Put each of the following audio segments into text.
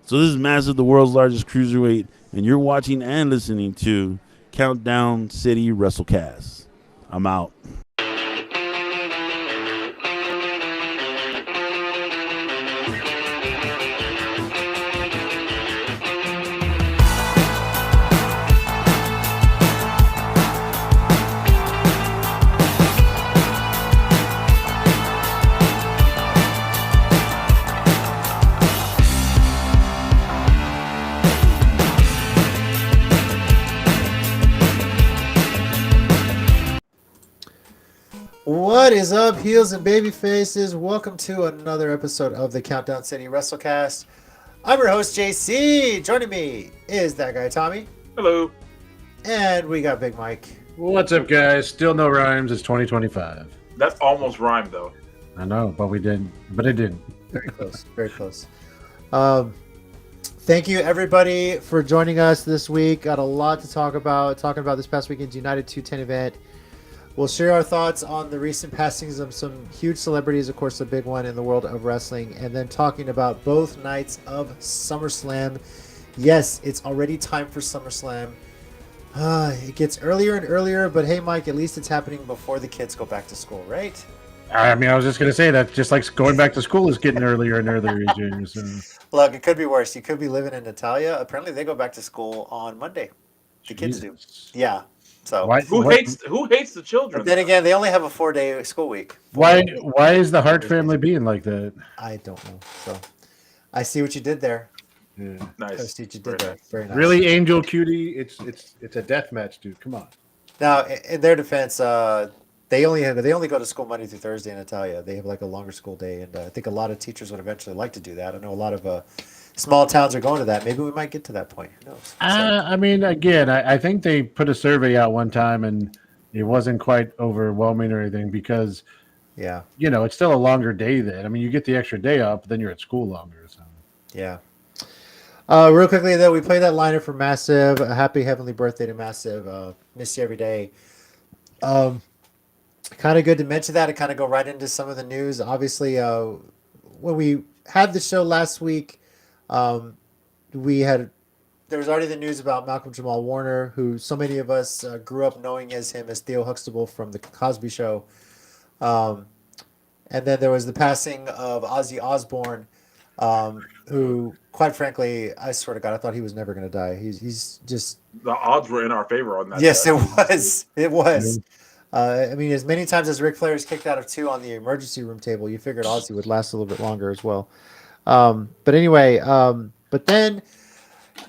So this is Massive, the world's largest cruiserweight, and you're watching and listening to Countdown City WrestleCast. I'm out. What is up, heels and baby faces? Welcome to another episode of the Countdown City WrestleCast. I'm your host, JC. Joining me is that guy, Tommy. Hello. And we got Big Mike. What's up, guys? Still no rhymes. It's 2025. That's almost rhymed, though. I know, but we didn't. But it didn't. Very close. Very close. Thank you, everybody, for joining us this week. Got a lot to talk about. Talking about this past weekend's United 210 event. We'll share our thoughts on the recent passings of some huge celebrities, of course, the big one in the world of wrestling, and then talking about both nights of SummerSlam. Yes, it's already time for SummerSlam. It gets earlier and earlier, but hey, Mike, at least it's happening before the kids go back to school, right? I mean, I was just going to say that just like going back to school is getting earlier and earlier each year. So. Look, it could be worse. You could be living in Natalia. Apparently, they go back to school on Monday. The kids do. Yeah. So who hates the children? But then again, they only have a 4-day school week. Why is the Hart family being like that? I don't know. So I see what you did there. Yeah. Nice. I see what you did there. Very nice. Really, Angel Cutie? It's a death match, dude. Come on. Now, in their defense, they only go to school Monday through Thursday in Natalia. They have like a longer school day, and I think a lot of teachers would eventually like to do that. I know a lot of small towns are going to that. Maybe we might get to that point. Who knows? I mean, again, I think they put a survey out one time, and it wasn't quite overwhelming or anything because, yeah, it's still a longer day then. I mean, you get the extra day off, but then you're at school longer. So. Yeah. Real quickly, though, we played that liner for Massive. A happy heavenly birthday to Massive. Miss you every day. Kind of good to mention that and kind of go right into some of the news. Obviously, when we had the show last week, there was already the news about Malcolm Jamal Warner, who so many of us grew up knowing as him as Theo Huxtable from the Cosby Show. And then there was the passing of Ozzy Osbourne, who, quite frankly, I swear to God, I thought he was never going to die. He's just... The odds were in our favor on that. Yes, it was. It was. I mean, as many times as Ric Flair's kicked out of 2 on the emergency room table, you figured Ozzy would last a little bit longer as well. But anyway, but then,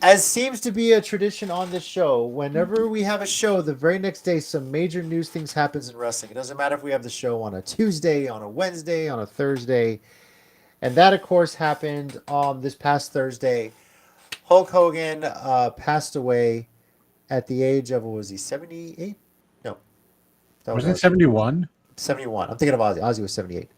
as seems to be a tradition on this show, whenever we have a show, the very next day, some major news things happens in wrestling. It doesn't matter if we have the show on a Tuesday, on a Wednesday, on a Thursday. And that, of course, happened this past Thursday. Hulk Hogan passed away at the age of, what was he, 78? No. Wasn't it 71? 71. I'm thinking of Ozzy. Ozzy was 78.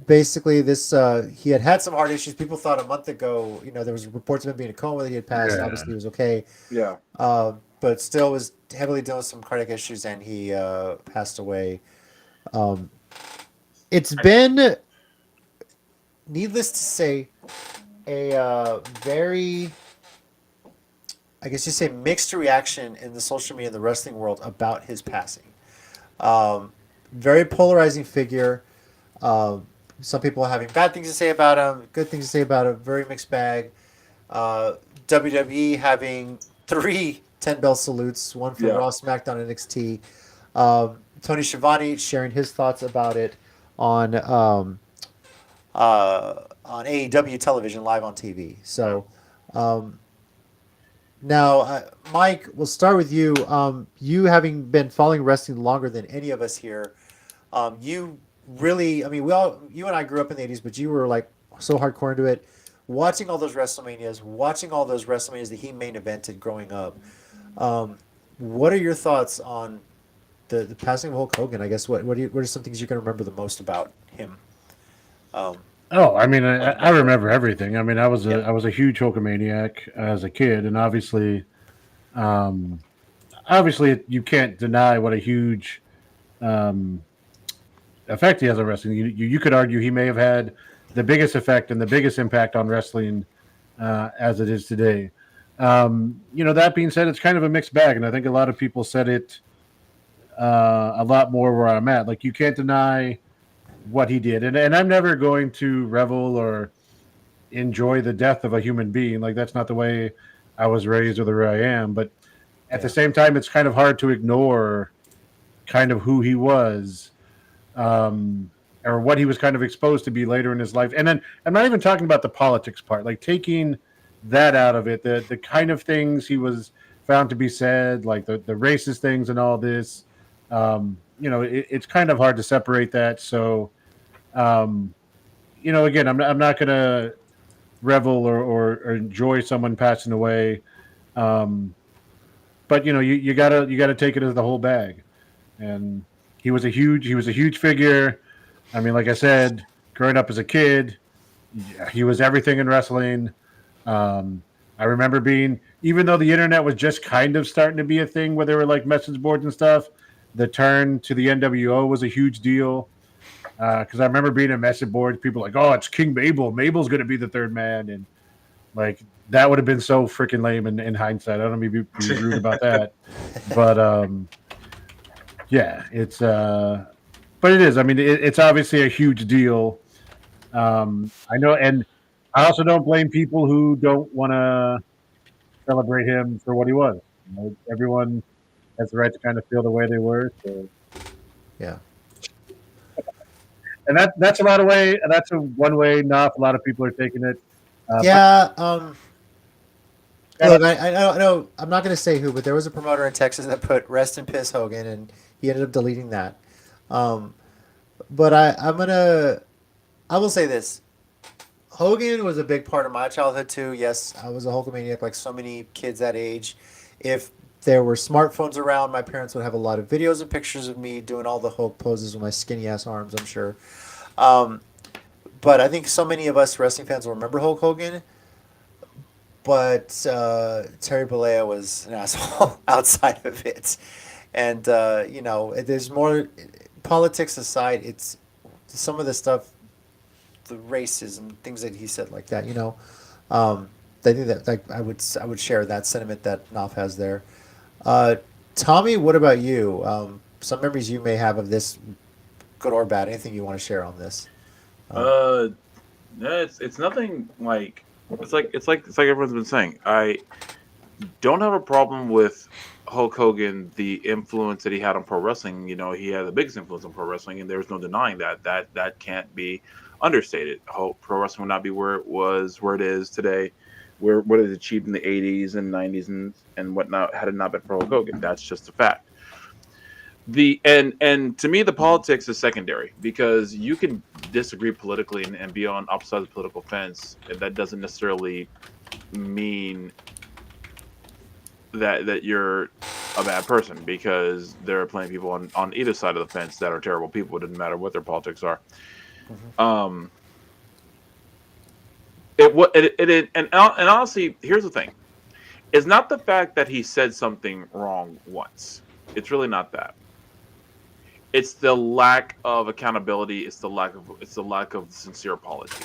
Basically, this he had some heart issues. People thought a month ago, there was reports of him being in a coma that he had passed. Yeah. Obviously, he was okay. Yeah. But still was heavily dealing with some cardiac issues, and he passed away. It's been, needless to say, a very, I guess you say, mixed reaction in the social media and the wrestling world about his passing. Very polarizing figure. Some people are having bad things to say about him, good things to say about him, very mixed bag. WWE having 3 10-bell salutes, one for Raw, SmackDown, and NXT. Tony Schiavone sharing his thoughts about it on AEW television, live on TV. So now, Mike, we'll start with you. You having been following wrestling longer than any of us here, you really, I mean, you and I grew up in the 80s, but you were like so hardcore into it. Watching all those WrestleManias that he main evented growing up. What are your thoughts on the passing of Hulk Hogan? I guess what are some things you're going to remember the most about him? I mean, I remember everything. I mean, I was a huge Hulkamaniac as a kid, and obviously you can't deny what a huge effect he has on wrestling. You could argue he may have had the biggest effect and the biggest impact on wrestling as it is today. That being said, it's kind of a mixed bag, and I think a lot of people said it a lot more where I'm at. Like, you can't deny what he did, and I'm never going to revel or enjoy the death of a human being. Like, that's not the way I was raised or the way I am. But at the same time, it's kind of hard to ignore kind of who he was, or what he was kind of exposed to be later in his life. And then I'm not even talking about the politics part, like taking that out of it, the kind of things he was found to be said, like the racist things and all this. It's kind of hard to separate that. So, again, I'm not going to revel or enjoy someone passing away. But you gotta take it as the whole bag. And he was a huge figure. I mean, like I said, growing up as a kid, he was everything in wrestling. I remember even though the internet was just kind of starting to be a thing where there were like message boards and stuff, the turn to the NWO was a huge deal. Because I remember being in message boards, people like, "Oh, it's King Mabel. Mabel's going to be the third man," and like that would have been so freaking lame in hindsight. I don't mean to be rude about that, but yeah, it's but it is. I mean, it's obviously a huge deal. I know, and I also don't blame people who don't want to celebrate him for what he was. Everyone has the right to kind of feel the way they were. So. Yeah. And that's a lot of way. That's one way. Not a lot of people are taking it. Yeah. Look, I know. I'm not going to say who, but there was a promoter in Texas that put "Rest in Piss Hogan," and he ended up deleting that. But I will say this: Hogan was a big part of my childhood too. Yes, I was a Hulkamaniac like so many kids that age. If there were smartphones around, my parents would have a lot of videos and pictures of me doing all the Hulk poses with my skinny ass arms, I'm sure. But I think so many of us wrestling fans will remember Hulk Hogan. But Terry Bollea was an asshole outside of it. And, there's more, politics aside, it's some of the stuff, the races and things that he said like that, I think that like I would share that sentiment that Knopf has there. Tommy, what about you? Some memories you may have of this, good or bad. Anything you want to share on this? It's nothing like it's like everyone's been saying. I don't have a problem with Hulk Hogan, the influence that he had on pro wrestling. He had the biggest influence on pro wrestling, and there's no denying that. That can't be understated. Pro wrestling would not be where it is today, what it achieved in the 80s and 90s and whatnot had it not been for Hulk Hogan. That's just a fact. And to me, the politics is secondary because you can disagree politically and be on opposite sides of the political fence. That doesn't necessarily mean that you're a bad person, because there are plenty of people on either side of the fence that are terrible people. It doesn't matter what their politics are. Mm-hmm. And honestly, here's the thing: it's not the fact that he said something wrong once. It's really not that. It's the lack of accountability. It's the lack of sincere apology.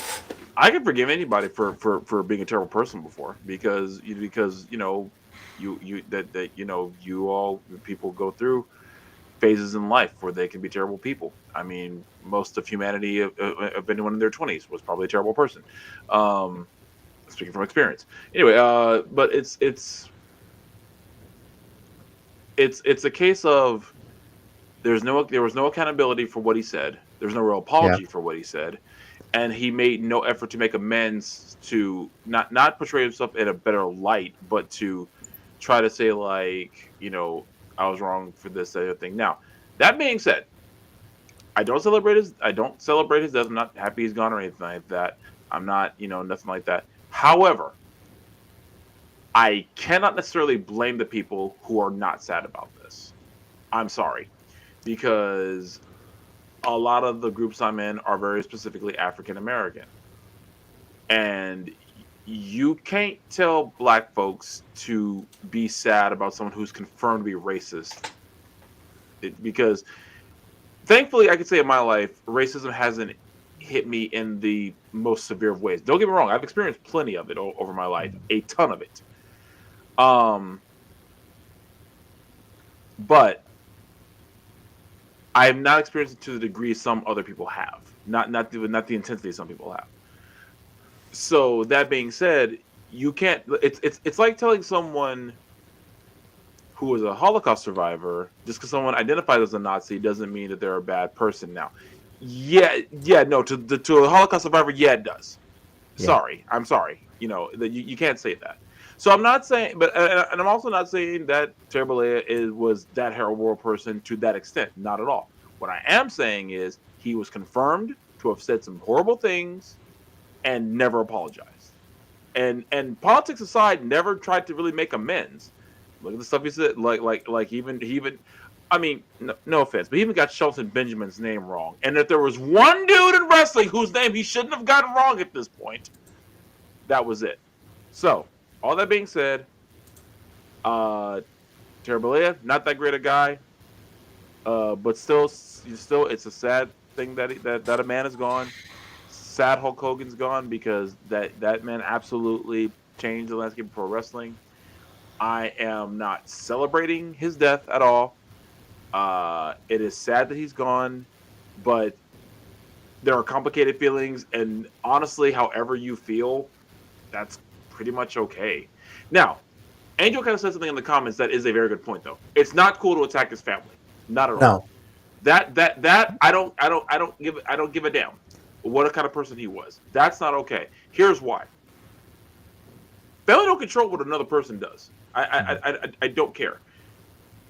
I can forgive anybody for being a terrible person before, because people go through phases in life where they can be terrible people. I mean, most of humanity, of anyone in their 20s, was probably a terrible person. Speaking from experience. Anyway, but it's a case of there was no accountability for what he said. There's no real apology for what he said, and he made no effort to make amends, to not portray himself in a better light, but to try to say, like, I was wrong for this other thing. Now, that being said, I don't celebrate his death. I'm not happy he's gone or anything like that. I'm not, nothing like that. However, I cannot necessarily blame the people who are not sad about this. I'm sorry, because a lot of the groups I'm in are very specifically African American, and you can't tell black folks to be sad about someone who's confirmed to be racist. Because thankfully, I could say in my life, racism hasn't hit me in the most severe of ways. Don't get me wrong, I've experienced plenty of it over my life, a ton of it. But I have not experienced it to the degree some other people have. Not the intensity some people have. So that being said, you can't. It's like telling someone who is a Holocaust survivor just because someone identifies as a Nazi doesn't mean that they're a bad person. Now, no, to a Holocaust survivor, yeah, it does. Yeah. I'm sorry. You can't say that. So I'm not saying, and I'm also not saying that Terry Bollea was that horrible person to that extent. Not at all. What I am saying is he was confirmed to have said some horrible things and never apologized. And politics aside, never tried to really make amends. Look at the stuff he said. Like he even. I mean, no offense, but he even got Shelton Benjamin's name wrong. And if there was one dude in wrestling whose name he shouldn't have gotten wrong at this point, that was it. So, all that being said, Terry Bollea, not that great a guy, but still, it's a sad thing that a man is gone. Sad Hulk Hogan's gone because that man absolutely changed the landscape of pro wrestling. I am not celebrating his death at all. It is sad that he's gone, but there are complicated feelings, and honestly, however you feel, that's pretty much okay. Now, Angel kind of said something in the comments that is a very good point, though. It's not cool to attack his family, not at all. That I don't give a damn what kind of person he was. That's not okay. Here's why. Family don't control what another person does. I don't care.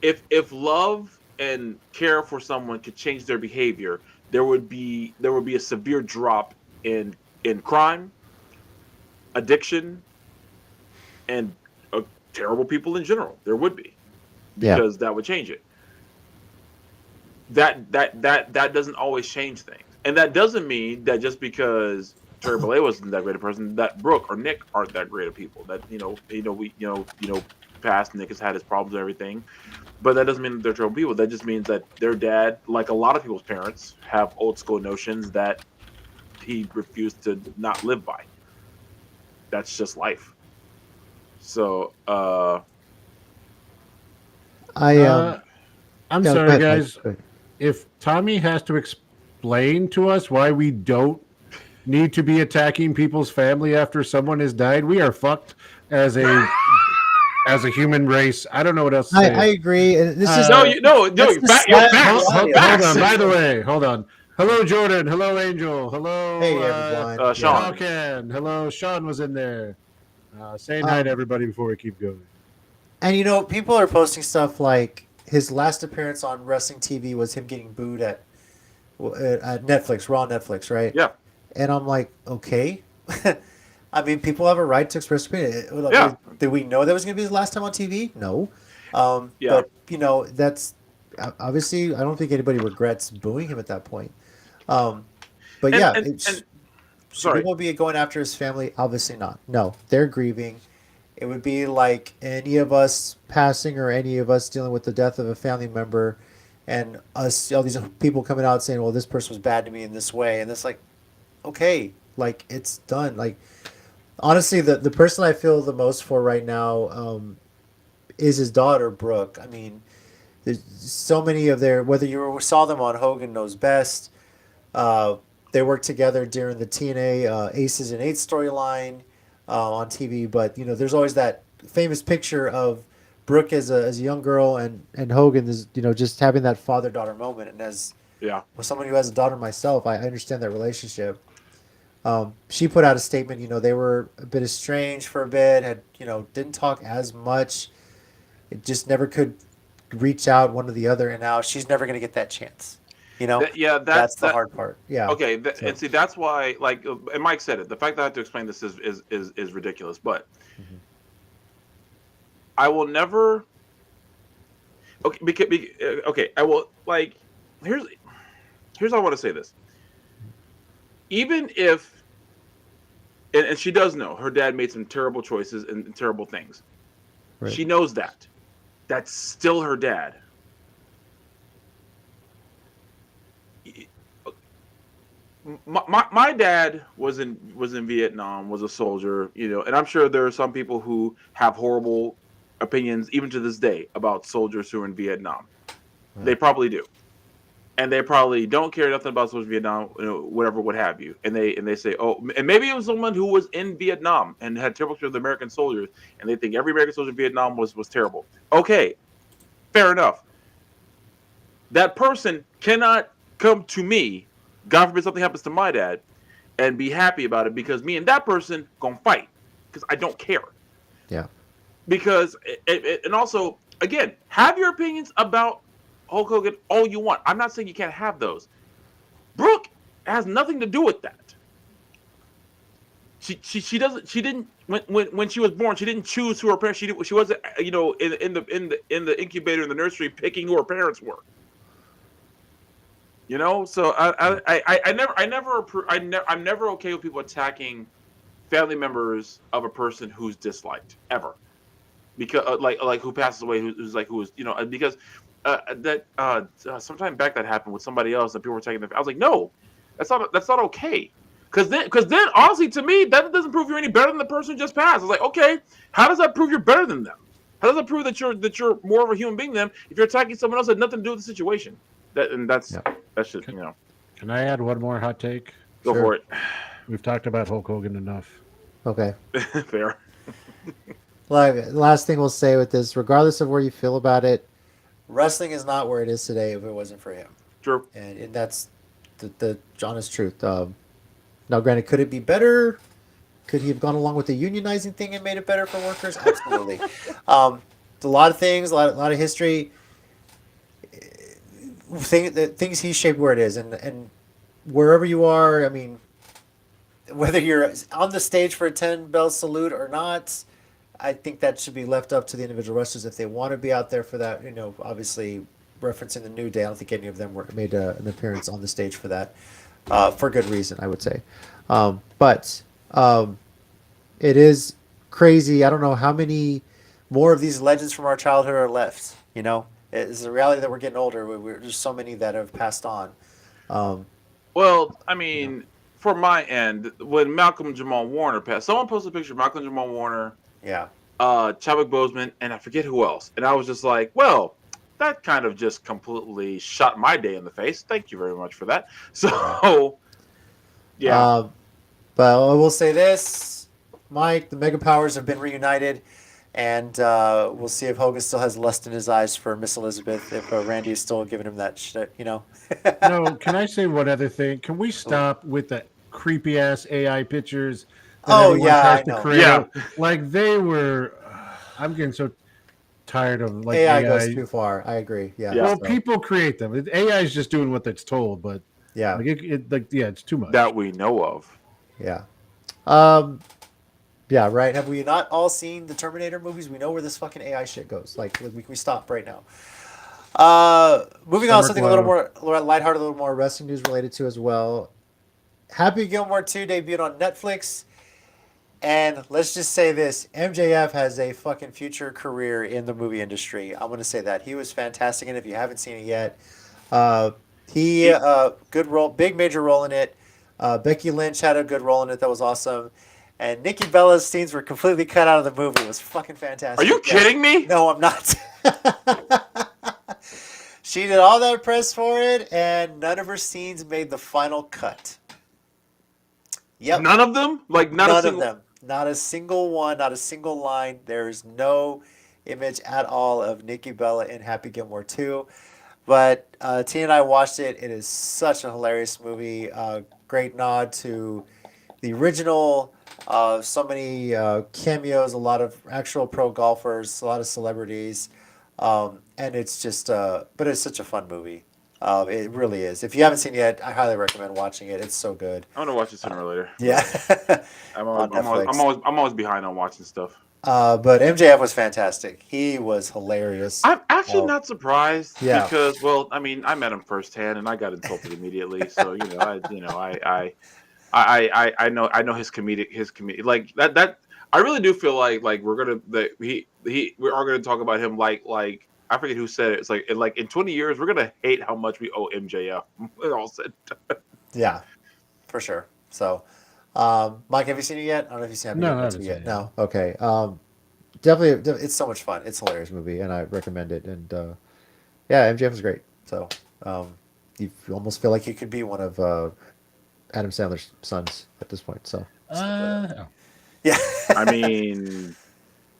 If love and care for someone could change their behavior, there would be a severe drop in crime, addiction, and terrible people in general. There would be, because that would change it. That doesn't always change things, and that doesn't mean that just because Terry Bollea wasn't that great a person, that Brooke or Nick aren't that great of people. That past Nick has had his problems and everything, but that doesn't mean that they're terrible people. That just means that their dad, like a lot of people's parents, have old school notions that he refused to not live by. That's just life. So, I'm sorry, guys. If Tommy has to explain to us why we don't need to be attacking people's family after someone has died, we are fucked as a human race. I don't know what else to say. I agree. This is Hold on. By the way, hold on. Hello, Jordan. Hello, Angel. Hello, hey, everyone. Sean. Hello, Sean was in there. Saying hi to everybody before we keep going. And people are posting stuff like his last appearance on wrestling TV was him getting booed at Netflix, Raw Netflix, right? Yeah. And I'm like, okay. I mean, people have a right to express opinion. Did we know that was going to be his last time on TV? No. But, that's obviously, I don't think anybody regrets booing him at that point. Should people be going after his family? Obviously not. No, they're grieving. It would be like any of us passing or any of us dealing with the death of a family member and us, all these people coming out saying, well, this person was bad to me in this way. And it's like, okay, like it's done. Like, honestly, the person I feel the most for right now is his daughter, Brooke. I mean, there's so many of whether you saw them on Hogan Knows Best, they worked together during the TNA Aces and Eights storyline on TV. But there's always that famous picture of Brooke as a young girl and Hogan is just having that father-daughter moment. And as someone who has a daughter myself, I understand that relationship. She put out a statement. They were a bit estranged for a bit. Had didn't talk as much. It just never could reach out one to the other, and now she's never going to get that chance. That's the hard part. Yeah. Okay, and see, that's why, and Mike said it. The fact that I have to explain this is ridiculous. But I will never. Okay, I will Here's how I want to say this. Even if, and she does know her dad made some terrible choices and terrible things. Right. She knows that. That's still her dad. my dad was in Vietnam, was a soldier, and I'm sure there are some people who have horrible opinions even to this day about soldiers who are in Vietnam. Yeah. They probably do. And they probably don't care nothing about soldiers in Vietnam, whatever, what have you. And they say, oh, and maybe it was someone who was in Vietnam and had terrible experience with American soldiers, and they think every American soldier in Vietnam was terrible. Okay, fair enough. That person cannot come to me, God forbid something happens to my dad, and be happy about it because me and that person gonna fight because I don't care. Yeah. Because and also, again, have your opinions about Hulk Hogan all you want. I'm not saying you can't have those. Brooke has nothing to do with that. She didn't when she was born, she didn't choose who her parents. She wasn't in the incubator in the nursery picking who her parents were. So I'm never okay with people attacking family members of a person who's disliked ever, because like who passes away, because sometime back that happened with somebody else and people were taking I was like, no, that's not okay. Because then honestly, to me, that doesn't prove you're any better than the person who just passed. I was like, okay, how does that prove you're better than them? How does that prove that you're more of a human being than them if you're attacking someone else that had nothing to do with the situation? That's just Can I add one more hot take? Go for it. We've talked about Hulk Hogan enough. Okay. Fair. Last thing we'll say with this, regardless of where you feel about it, wrestling is not where it is today if it wasn't for him. True. And that's the honest truth. Now, granted, could it be better? Could he have gone along with the unionizing thing and made it better for workers? Absolutely. A lot of things, a lot of history. Things he shaped where it is, and wherever you are, I mean, whether you're on the stage for a 10-bell salute or not, I think that should be left up to the individual wrestlers if they want to be out there for that. Obviously referencing the New Day, I don't think any of them made an appearance on the stage for that, for good reason, I would say. But it is crazy. I don't know how many more of these legends from our childhood are left. It's the reality that we're getting older. There's so many that have passed on. Well, I mean, for my end, when Malcolm Jamal Warner passed, someone posted a picture of Malcolm Jamal Warner, Yeah. Chadwick Boseman, and I forget who else. And I was just like, well, that kind of just completely shot my day in the face. Thank you very much for that. So, yeah. But I will say this, Mike, the Mega Powers have been reunited, and we'll see if Hogan still has lust in his eyes for Miss Elizabeth, if Randy is still giving him that shit, No, can I say one other thing? Can we stop with the creepy ass AI pictures that everyone tries to create? Yeah. Like they were. I'm getting so tired of AI goes too far. I agree. Yeah. Well, people create them. AI is just doing what it's told, but yeah, it's too much that we know of. Yeah. Yeah, right. Have we not all seen the Terminator movies? We know where this fucking AI shit goes. Like, we stop right now. Moving on, something a little more lighthearted, a little more wrestling news related to as well. Happy Gilmore 2 debuted on Netflix. And let's just say this, MJF has a fucking future career in the movie industry. I'm going to say that. He was fantastic, and if you haven't seen it yet, good role, big major role in it. Becky Lynch had a good role in it that was awesome. And Nikki Bella's scenes were completely cut out of the movie. It was fucking fantastic. Are you kidding me? No, I'm not. She did all that press for it, and none of her scenes made the final cut. Yep. None of them? Like none of them. Not a single one, not a single line. There's no image at all of Nikki Bella in Happy Gilmore 2. But Tina and I watched it. It is such a hilarious movie. Great nod to the original. So many cameos, a lot of actual pro golfers, a lot of celebrities. And it's just, but it's such a fun movie. It really is. If you haven't seen it yet, I highly recommend watching it. It's so good. I'm gonna watch it sooner or later. Yeah. I'm always behind on watching stuff. But MJF was fantastic. He was hilarious. I'm actually not surprised. Yeah. Because, well, I mean, I met him firsthand and I got insulted immediately. So I know his comedic like that. I really do feel like we are gonna talk about him like I forget who said it. It's like in 20 years we're gonna hate how much we owe MJF. It all said. Yeah. for sure. So, Mike, have you seen it yet? I don't know if you've seen it. No, I haven't seen it yet. No. Okay. Definitely, it's so much fun. It's a hilarious movie, and I recommend it. And yeah, MJF is great. So you almost feel like you could be one of Adam Sandler's sons at this point. So yeah. I mean,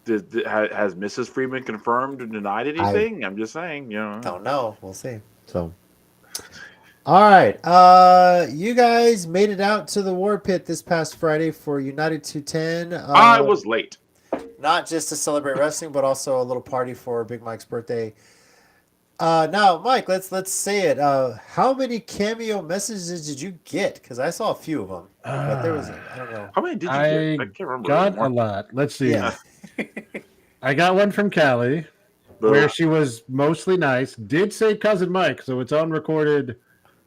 has Mrs. Freeman confirmed or denied anything? I'm just saying, Don't know. We'll see. So, all right. You guys made it out to the War Pit this past Friday for United 210. I was late. Not just to celebrate wrestling, but also a little party for Big Mike's birthday. Now, Mike, let's say it. How many cameo messages did you get? Because I saw a few of them, but there was I don't know. How many did you get? I can't remember. Got a lot. Let's see. Yeah. I got one from Callie, where she was mostly nice. Did say cousin Mike, so it's on recorded.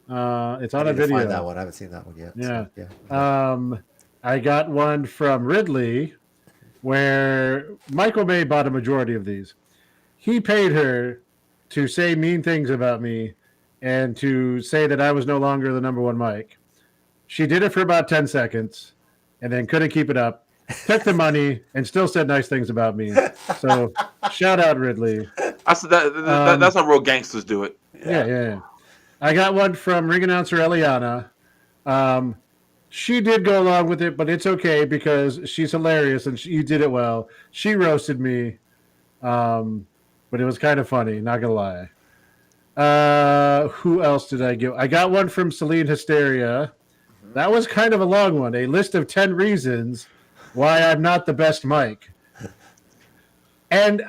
It's on a video. Find that one. I haven't seen that one yet. Yeah. So, yeah. I got one from Ridley, where Michael May bought a majority of these. He paid her to say mean things about me and to say that I was no longer the number one Mike. She did it for about 10 seconds and then couldn't keep it up, took the money, and still said nice things about me. So shout out Ridley. That's how real gangsters do it. Yeah. I got one from ring announcer Eliana. She did go along with it, but it's okay because she's hilarious and you did it well. She roasted me. But it was kind of funny, not gonna lie. Who else did I get? I got one from Celine Hysteria. That was kind of a long one. A list of 10 reasons why I'm not the best Mike. And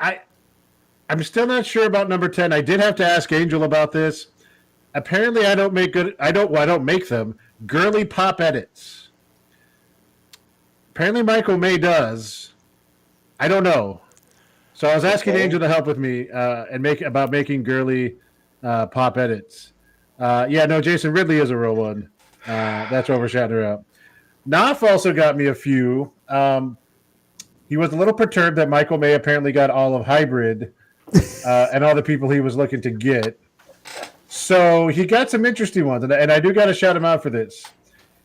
I'm still not sure about number 10. I did have to ask Angel about this. Apparently, I don't make them girly pop edits. Apparently, Michael May does. I don't know. So I was asking Angel to help with me and making girly pop edits. Jason Ridley is a real one. That's what we're shouting her out. Knopf also got me a few. He was a little perturbed that Michael May apparently got all of Hybrid and all the people he was looking to get. So he got some interesting ones, and I do got to shout him out for this.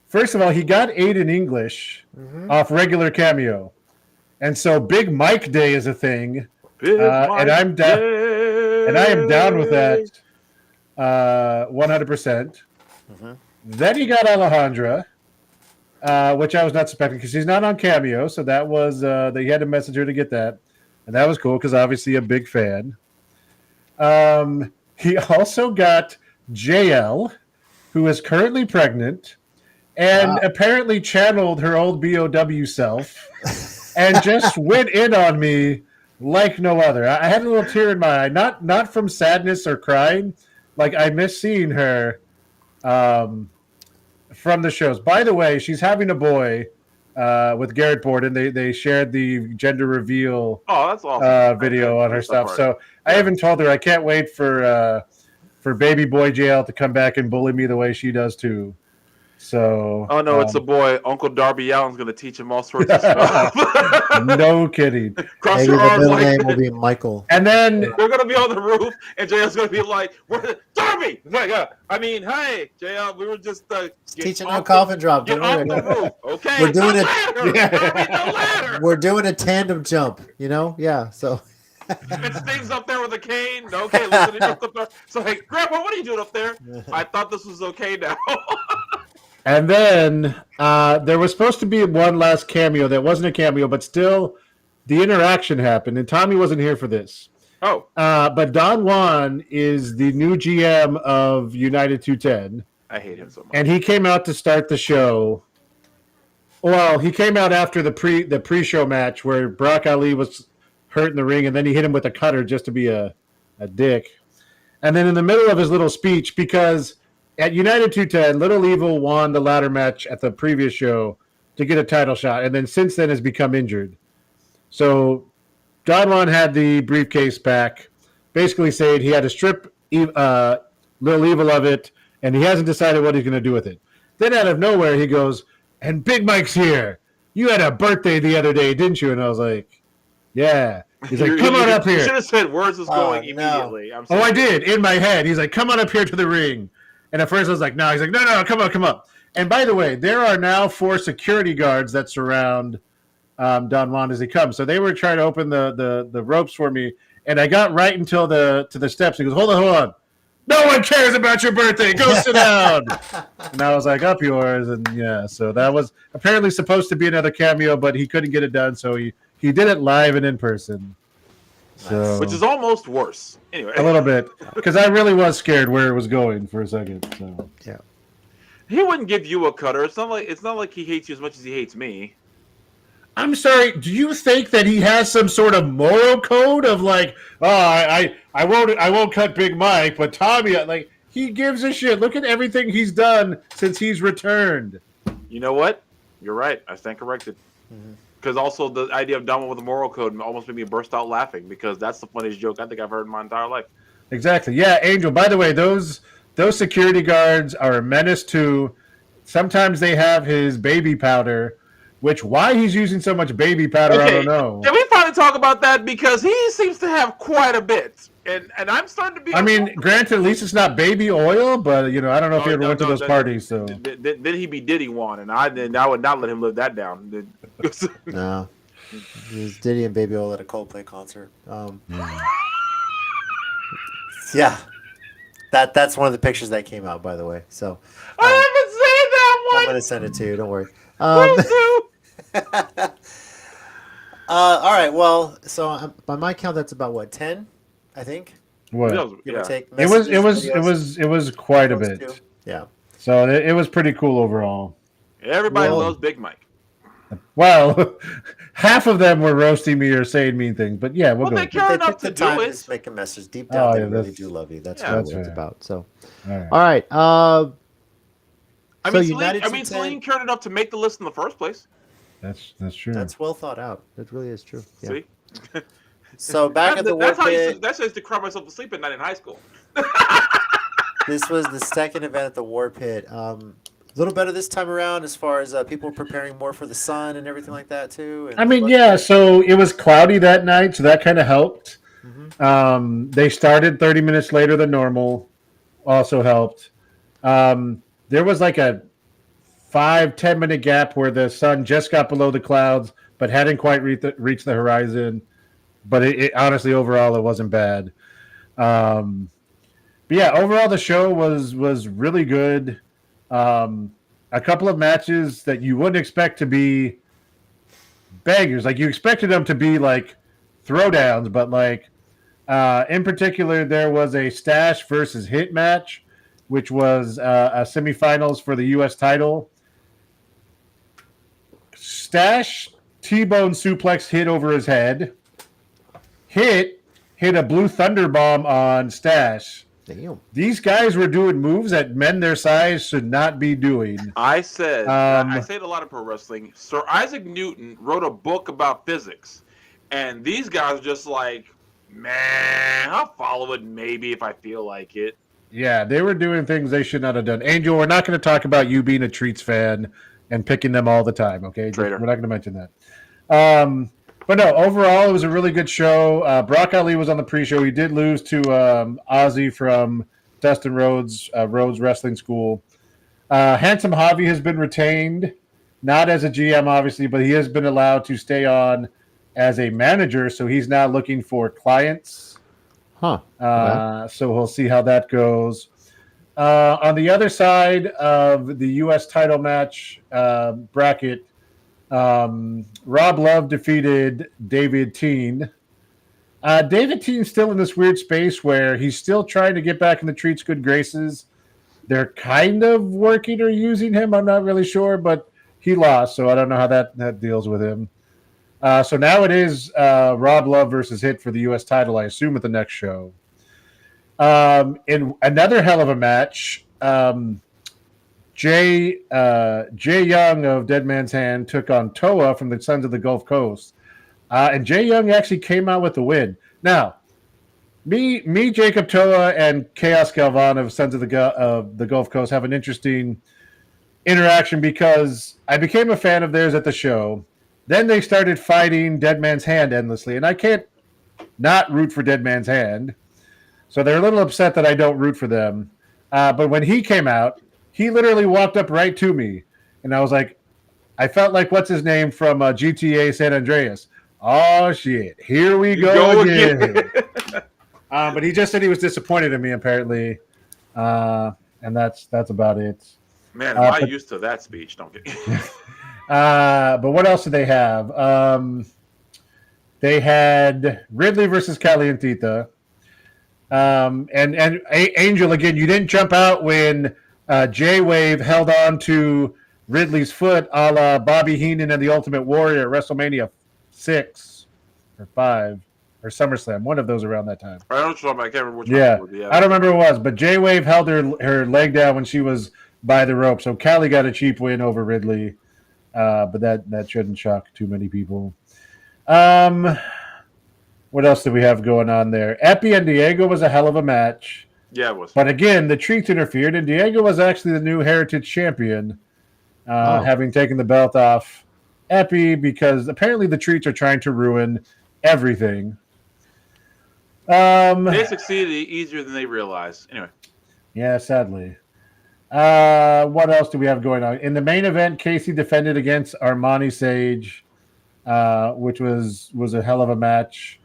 First of all, he got 8 in English off regular Cameo. And so Big Mike Day is a thing, and I am down with that 100%. Then he got Alejandra, which I was not expecting because she's not on Cameo, so that was they had to message her to get that, and that was cool because obviously a big fan. He also got JL, who is currently pregnant, and apparently channeled her old BOW self. And just went in on me like no other. I had a little tear in my eye, not from sadness or crying. Like I miss seeing her from the shows. By the way, she's having a boy with Garrett Borden. They shared the gender reveal that's awesome. video on her stuff. So I even told her I can't wait for baby boy JL to come back and bully me the way she does too. So it's a boy. Uncle Darby Allen's going to teach him all sorts of stuff. No kidding. Cross Maybe your the arms middle like name will be Michael. And then we're going to be on the roof, and JL's going to be like, Darby! Like, hey, JL, we were just teaching a coffin drop. Get off the roof, okay? We're doing it. Darby, no ladder. We're doing a tandem jump, Yeah, so. And Sting's up there with a cane. Okay, listen, up there. So, hey, Grandpa, what are you doing up there? I thought this was okay now. And then there was supposed to be one last cameo that wasn't a cameo, but still the interaction happened. And Tommy wasn't here for this. Oh. But Don Juan is the new GM of United 210. I hate him so much. And he came out to start the show. Well, he came out after the pre-show match where Brock Ali was hurt in the ring, and then he hit him with a cutter just to be a dick. And then in the middle of his little speech, because at United 210, Little Evil won the ladder match at the previous show to get a title shot, and then since then has become injured. So Don Juan had the briefcase back, basically saying he had to strip Little Evil of it, and he hasn't decided what he's going to do with it. Then out of nowhere, he goes, and Big Mike's here. You had a birthday the other day, didn't you? And I was like, yeah. He's like, come on up here. You should have said, where's this going immediately? No. I did, in my head. He's like, come on up here to the ring. And at first I was like, no. He's like, no, come on. And by the way, there are now 4 security guards that surround Don Juan as he comes. So they were trying to open the ropes for me, and I got right until to the steps. He goes, hold on. No one cares about your birthday. Go sit down. And I was like, up yours. And yeah, so that was apparently supposed to be another cameo, but he couldn't get it done. So he did it live and in person. So, which is almost worse. Anyway, a little bit, because I really was scared where it was going for a second. So Yeah. he wouldn't give you a cutter. It's not like he hates you as much as he hates me. I'm sorry. Do you think that he has some sort of moral code of like, oh, I won't cut Big Mike, but Tommy, like, he gives a shit. Look at everything he's done since he's returned. You know what? You're right. I stand corrected. Because also the idea of Donald with a moral code almost made me burst out laughing, because that's the funniest joke I think I've heard in my entire life. Exactly. Yeah, Angel. By the way, those security guards are a menace too. Sometimes they have his baby powder. Which, why he's using so much baby powder, I don't know. Can we finally talk about that? Because he seems to have quite a bit. And I'm starting to be... I mean, granted, at least it's not baby oil, but, I don't know if you ever went to those parties. So Then he'd be Diddy Wan, and I would not let him live that down. No. There's Diddy and Baby Oil at a Coldplay concert. Yeah. That's one of the pictures that came out, by the way. So I haven't seen that one! I'm going to send it to you. Don't worry. Please do! All right. Well, so by my count, that's about what, 10, I think. what? Give or take. It was quite a bit. Too. Yeah. So it was pretty cool overall. Everybody loves Big Mike. Well, half of them were roasting me or saying mean things, but yeah, we'll go. They care enough to do it. To make a message deep down. They really do love you. That's what it's about. So, all right. Celine cared enough to make the list in the first place. That's true. That's well thought out. That really is true. Yeah. See? So back at the war pit. That's how I used to cry myself to sleep at night in high school. This was the second event at the war pit. A little better this time around as far as people preparing more for the sun and everything like that too. And so it was cloudy that night, so that kind of helped. Mm-hmm. They started 30 minutes later than normal, also helped. There was like a 5-10 minute gap where the sun just got below the clouds, but hadn't quite reached the horizon. But it honestly, overall, it wasn't bad. But yeah, overall, the show was really good. A couple of matches that you wouldn't expect to be bangers. Like, you expected them to be like throwdowns, but like in particular, there was a Stash versus Hit match, which was a semifinals for the U.S. title. Stash T-bone suplex Hit over his head. Hit a blue thunder bomb on Stash. Damn. These guys were doing moves that men their size should not be doing. I say it a lot of pro wrestling. Sir Isaac Newton wrote a book about physics, and these guys are just like, man, I'll follow it maybe if I feel like it. Yeah, they were doing things they should not have done. Angel, we're not going to talk about you being a Treats fan and picking them all the time, okay? We're not going to mention that. But no, overall, it was a really good show. Brock Ali was on the pre-show. He did lose to Ozzy from Dustin Rhodes, Rhodes Wrestling School. Handsome Javi has been retained, not as a GM, obviously, but he has been allowed to stay on as a manager, so he's now looking for clients. Huh. So we'll see how that goes. On the other side of the U.S. title match bracket, Rob Love defeated David Teen. David Teen's still in this weird space where he's still trying to get back in the Treats good graces. They're kind of working or using him. I'm not really sure, but he lost, so I don't know how that deals with him. So now it is Rob Love versus Hit for the U.S. title, I assume, at the next show. In another hell of a match, Jay Young of Dead Man's Hand took on Toa from the Sons of the Gulf Coast. And Jay Young actually came out with the win. Now, me, Jacob Toa, and Chaos Galvan of Sons of the Gulf Coast have an interesting interaction because I became a fan of theirs at the show. Then they started fighting Dead Man's Hand endlessly, and I can't not root for Dead Man's Hand. So they're a little upset that I don't root for them. But when he came out, he literally walked up right to me, and I was like, I felt like what's his name from GTA San Andreas. Oh shit, here we go again. But he just said he was disappointed in me apparently, and that's about it. Man, am I used to that speech? Don't get. But what else did they have? They had Ridley versus Calientita. And Angel, again, you didn't jump out when J-Wave held on to Ridley's foot a la Bobby Heenan and the Ultimate Warrior at WrestleMania 6 or 5 or SummerSlam, one of those around that time. I don't know. I can't remember which one. One I don't remember who it was, but J-Wave held her leg down when she was by the rope. So Callie got a cheap win over Ridley, but that shouldn't shock too many people. What else did we have going on there? Epi and Diego was a hell of a match. Yeah, it was. But again, the Treats interfered, and Diego was actually the new Heritage Champion, having taken the belt off Epi because apparently the Treats are trying to ruin everything. They succeeded easier than they realized. Anyway. Yeah, sadly. What else do we have going on? In the main event, Casey defended against Armani Sage, which was a hell of a match.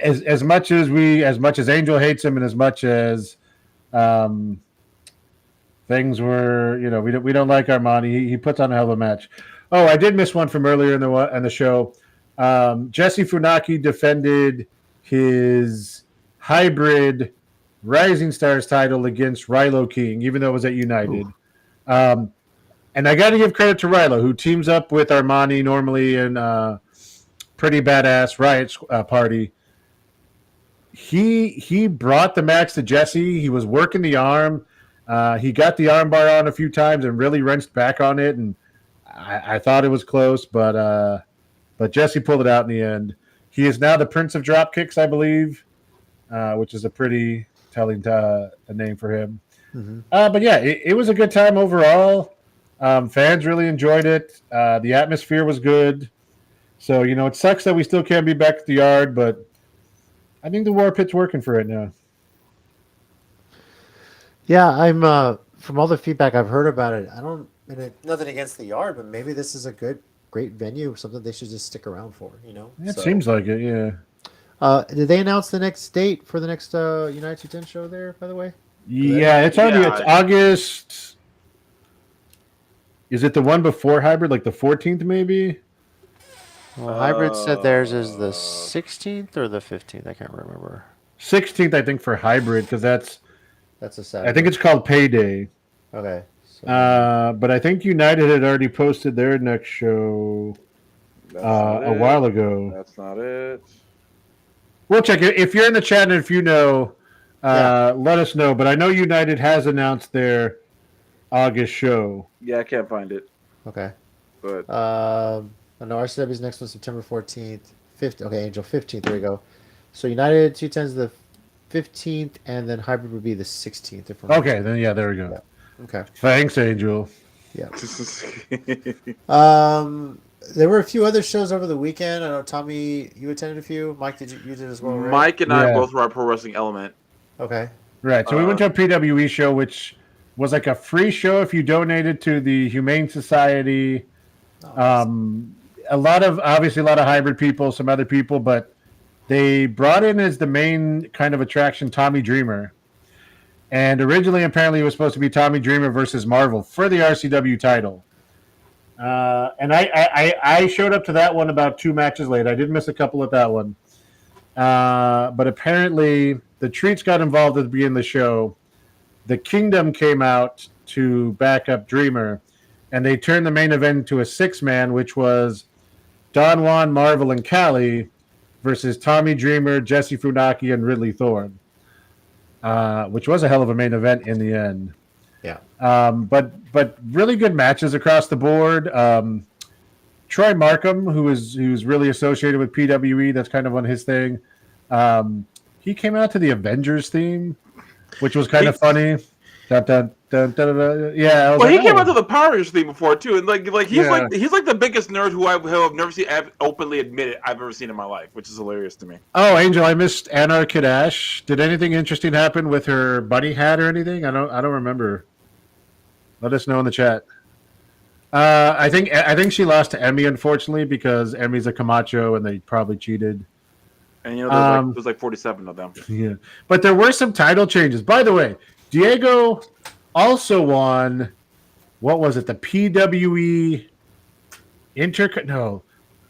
As much as Angel hates him, and as much as things were, we don't like Armani. He puts on a hell of a match. Oh, I did miss one from earlier in the show. Jesse Funaki defended his hybrid Rising Stars title against Rilo King, even though it was at United. And I got to give credit to Rilo, who teams up with Armani normally in pretty badass Riot Party. He brought the match to Jesse. He was working the arm. He got the arm bar on a few times and really wrenched back on it. And I thought it was close, but Jesse pulled it out in the end. He is now the Prince of Dropkicks, I believe, which is a pretty telling a name for him. Mm-hmm. But yeah, it was a good time overall. Fans really enjoyed it. The atmosphere was good. So, it sucks that we still can't be back at the yard, but I think the War Pit's working for it now. Yeah, I'm from all the feedback I've heard about it, nothing against the yard, but maybe this is a great venue, something they should just stick around for, It seems like it, yeah. Did they announce the next date for the next United 210 show there, by the way? Yeah, it's August. Is it the one before Hybrid, like the 14th maybe? Well, Hybrid said theirs is the 16th or the 15th. I can't remember. 16th, I think, for Hybrid, because that's a Saturday. I think it's called Payday. Okay. But I think United had already posted their next show a while ago. That's not it. We'll check it. If you're in the chat and if you know, let us know. But I know United has announced their August show. Yeah, I can't find it. Okay. But I know RCW's next one September 14th. 15th. Okay, Angel 15th. There we go. So United 210 is the 15th, and then Hybrid would be the 16th. Okay, then yeah, there we go. Yeah. Okay. Thanks, Angel. Yeah. There were a few other shows over the weekend. I know Tommy, you attended a few. Mike, you did as well, right? Mike and I both were at Pro Wrestling Element. Okay. Right. So we went to a PWE show, which was like a free show if you donated to the Humane Society. A lot of hybrid people, some other people, but they brought in as the main kind of attraction Tommy Dreamer. And originally, apparently, it was supposed to be Tommy Dreamer versus Marvel for the RCW title. And I showed up to that one about 2 matches late. I did miss a couple at that one. But apparently, the Treats got involved at the beginning of the show. The Kingdom came out to back up Dreamer. And they turned the main event into a 6-man, which was Don Juan, Marvel, and Callie versus Tommy Dreamer, Jesse Funaki, and Ridley Thorne, which was a hell of a main event in the end. Yeah. But really good matches across the board. Troy Markham, who's really associated with PWE, that's kind of on his thing. He came out to the Avengers theme, which was kind of funny. Dun, dun, dun, dun, dun, dun. Yeah. He came out to the Power Rangers theme before too, and he's like the biggest nerd who I have never seen openly admit it I've ever seen in my life, which is hilarious to me. Oh, Angel, I missed Anna Kadash. Did anything interesting happen with her bunny hat or anything? I don't remember. Let us know in the chat. I think she lost to Emmy, unfortunately, because Emmy's a Camacho and they probably cheated. And there was like 47 of them. Yeah, but there were some title changes. By the way, Diego also won. What was it? The PWE No,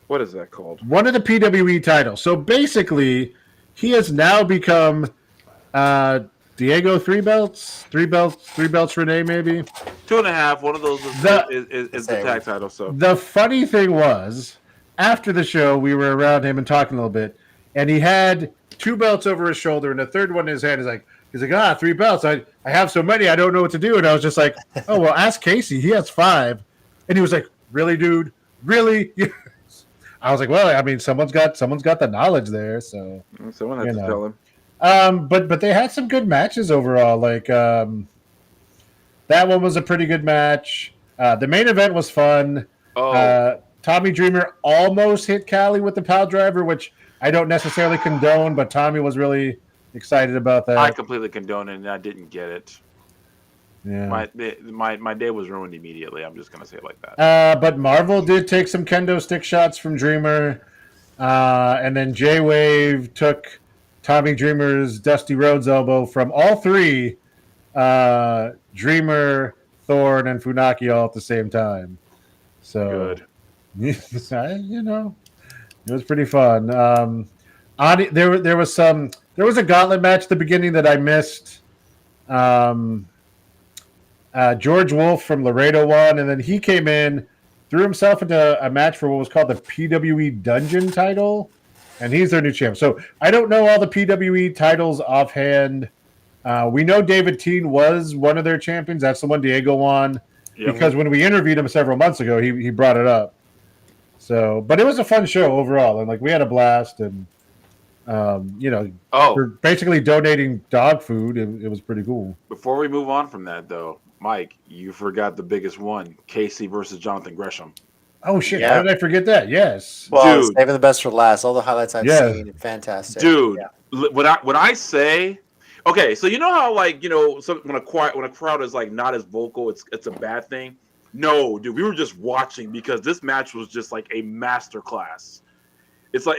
What is that called? one of the PWE titles. So basically, he has now become Diego three belts, Renee maybe 2.5. One of those is the tag title. So the funny thing was, after the show, we were around him and talking a little bit, and he had 2 belts over his shoulder and a third one in his hand. He's like, 3 belts. I have so many, I don't know what to do. And I was just like, oh well, ask Casey. He has 5, and he was like, really, dude, really? I was like, well, I mean, someone's got the knowledge there, so someone had to tell him. But they had some good matches overall. Like that one was a pretty good match. The main event was fun. Tommy Dreamer almost hit Callie with the pile driver, which I don't necessarily condone, but Tommy was really excited about that. I completely condone it, and I didn't get it. Yeah. My day was ruined immediately. I'm just gonna say it like that. But Marvel did take some kendo stick shots from Dreamer, and then J-Wave took Tommy Dreamer's Dusty Rhodes elbow from all 3, Dreamer, Thorne, and Funaki all at the same time. So Good. It was pretty fun. There was a gauntlet match at the beginning that I missed. George Wolf from Laredo won, and then he came in, threw himself into a match for what was called the PWE Dungeon title, and he's their new champ. So I don't know all the PWE titles offhand. We know David Teen was one of their champions. That's the one Diego won, because when we interviewed him several months ago, he brought it up. So, but it was a fun show overall, and like we had a blast, and for basically donating dog food, it was pretty cool. Before we move on from that, though, Mike, you forgot the biggest one: Casey versus Jonathan Gresham. Oh shit! Yeah. How did I forget that? Yes, well, dude, saving the best for last. All the highlights I've seen, fantastic, dude. Yeah. What I say. Okay, so you know how when a crowd is like not as vocal, it's a bad thing. No, dude, we were just watching because this match was just like a masterclass. It's like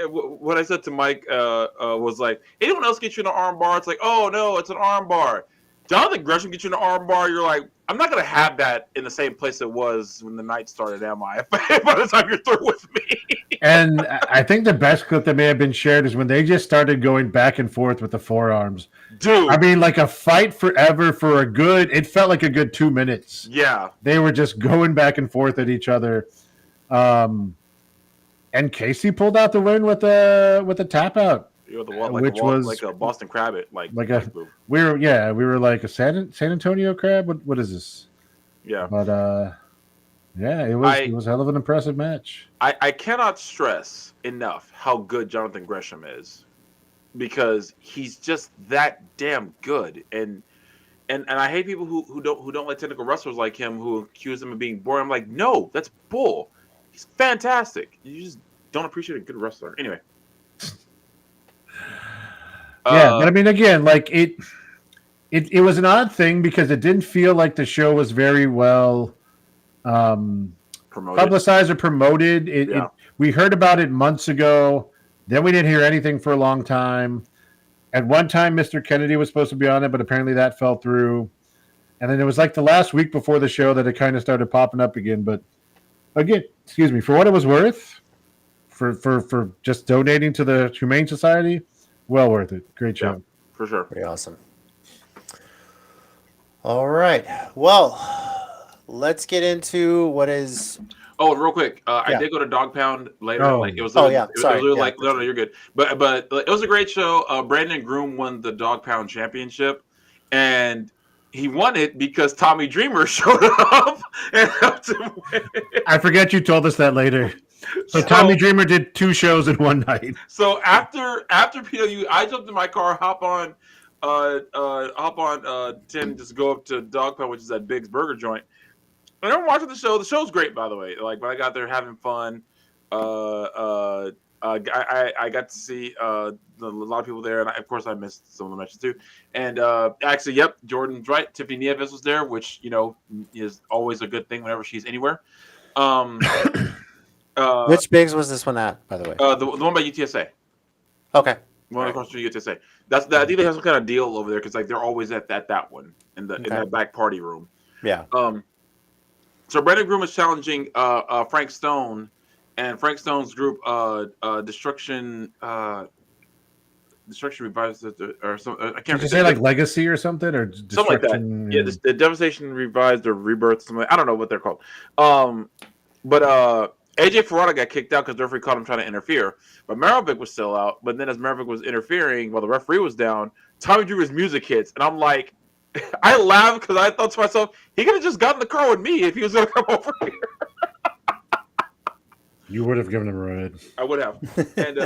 what I said to Mike was like, anyone else get you an arm bar? It's like, oh no, it's an arm bar. Jonathan Gresham get you an arm bar. You're like, I'm not gonna have that in the same place it was when the night started. Am I? By the time you're through with me. And I think the best clip that may have been shared is when they just started going back and forth with the forearms. Dude, I mean, like a fight forever for it felt like a good 2 minutes. Yeah, they were just going back and forth at each other. And Casey pulled out the win with a tap out. Was like a Boston Crab. We were like a San Antonio Crab. What is this? Yeah, but it was a hell of an impressive match. I cannot stress enough how good Jonathan Gresham is, because he's just that damn good. And I hate people who don't like technical wrestlers like him, who accuse him of being boring. I'm like, no, that's bull. He's fantastic. You just don't appreciate a good wrestler. Anyway. Yeah, but I mean, again, like it was an odd thing because it didn't feel like the show was very well publicized or promoted. We heard about it months ago. Then we didn't hear anything for a long time. At one time, Mr. Kennedy was supposed to be on it, but apparently that fell through. And then it was like the last week before the show that it kind of started popping up again. But again, excuse me, for what it was worth, for just donating to the Humane Society, well worth it. Great show. Yeah, for sure. Pretty awesome. All right. Well, let's get into what is... Oh, real quick. I did go to Dog Pound later. Oh. Like it was. Sorry. No, you're good. But it was a great show. Brandon Groom won the Dog Pound Championship, and he won it because Tommy Dreamer showed up and helped him win. I forget you told us that later. So Tommy Dreamer did 2 shows in one night. So after PW, I jumped in my car, hop on 10, just go up to Dog Pound, which is that Big's Burger joint. And I'm watching the show. The show's great, by the way. Like when I got there, having fun. I got to see a lot of people there, and of course I missed some of the matches too. And actually, yep, Jordan's right. Tiffany Nieves was there, which is always a good thing whenever she's anywhere. Which Bigs was this one at, by the way? The one by UTSA. Okay. One across the UTSA. That's I think they have some kind of deal over there because they're always at that one in that back party room. Yeah. So Brandon Groom is challenging Frank Stone, and Frank Stone's group Destruction Revives or some I can't. Did you say like Legacy or something or something like that? Yeah, the Devastation Revised or Rebirth. Something I don't know what they're called. But AJ Ferrara got kicked out because the referee caught him trying to interfere. But Marovic was still out. But then as Marovic was interfering while the referee was down, Tommy Drew's music hits. And I'm like, I laughed because I thought to myself, he could have just gotten in the car with me if he was going to come over here. You would have given him a ride. I would have. And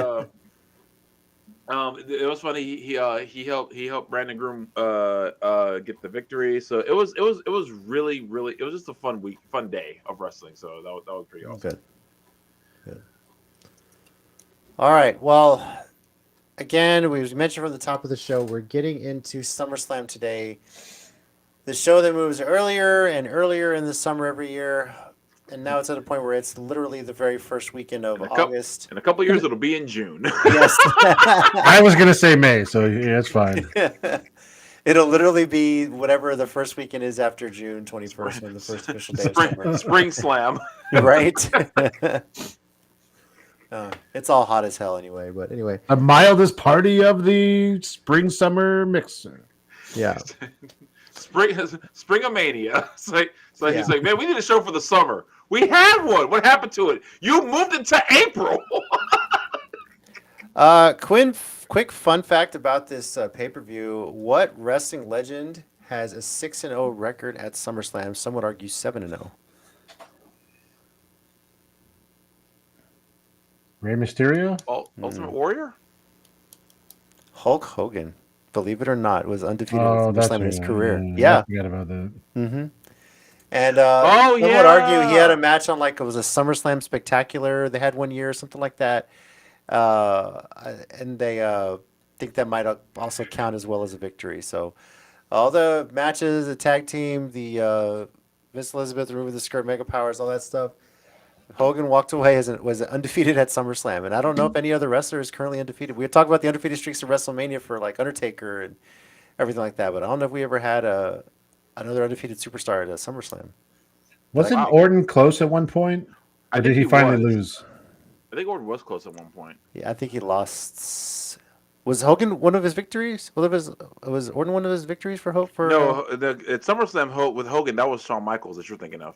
it was funny. He helped Brandon Groom get the victory. So it was really it was just a fun day of wrestling. So that was pretty awesome. Good. All right. Well, again, we mentioned from the top of the show, we're getting into SummerSlam today. The show that moves earlier and earlier in the summer every year. And now it's at a point where it's literally the very first weekend of August. In a couple of years, it'll be in June. Yes. I was going to say May, so yeah, it's fine. It'll literally be whatever the first weekend is after June 21st, when the first official day of summer. Spring Slam. Right? It's all hot as hell anyway, but anyway. A mildest party of the spring-summer mixer. Yeah. Spring-a-mania. He's like, man, we need a show for the summer. We had one. What happened to it? You moved it to April. Quick fun fact about this pay-per-view. What wrestling legend has a 6-0 record at SummerSlam? Some would argue 7-0. Rey Mysterio? Ultimate Warrior? Hulk Hogan, believe it or not, was undefeated at SummerSlam in his career. Yeah. I forgot about that. Mm-hmm. And some would argue he had a match on it was a SummerSlam Spectacular they had one year or something like that. And they think that might also count as well as a victory. So all the matches, the tag team, the Miss Elizabeth removing the skirt, Mega Powers, all that stuff. Hogan walked away was undefeated at SummerSlam, and I don't know if any other wrestler is currently undefeated. We talk about the undefeated streaks of WrestleMania for like Undertaker and everything like that, but I don't know if we ever had another undefeated superstar at SummerSlam. Wasn't Orton close at one point, or did he finally lose? I think Orton was close at one point. Yeah, I think he lost. Was Hogan one of his victories? Was Orton one of his victories for Hope? No, at SummerSlam with Hogan, that was Shawn Michaels that you're thinking of.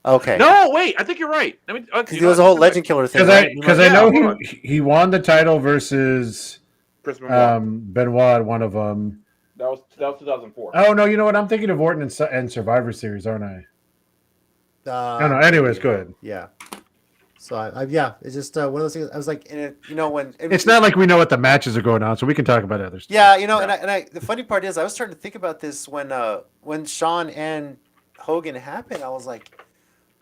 Okay. No, wait. I think you're right. Because he was a whole legend killer thing. Because I know he won the title versus Chris Benoit. Benoit, one of them. That was 2004. Oh no, you know what? I'm thinking of Orton and Survivor Series, aren't I? No. Anyways, go ahead. Yeah. So it's just one of those things. I was like, when it's not like we know what the matches are going on, so we can talk about others. Yeah, and the funny part is, I was starting to think about this when Shawn and Hogan happened. I was like,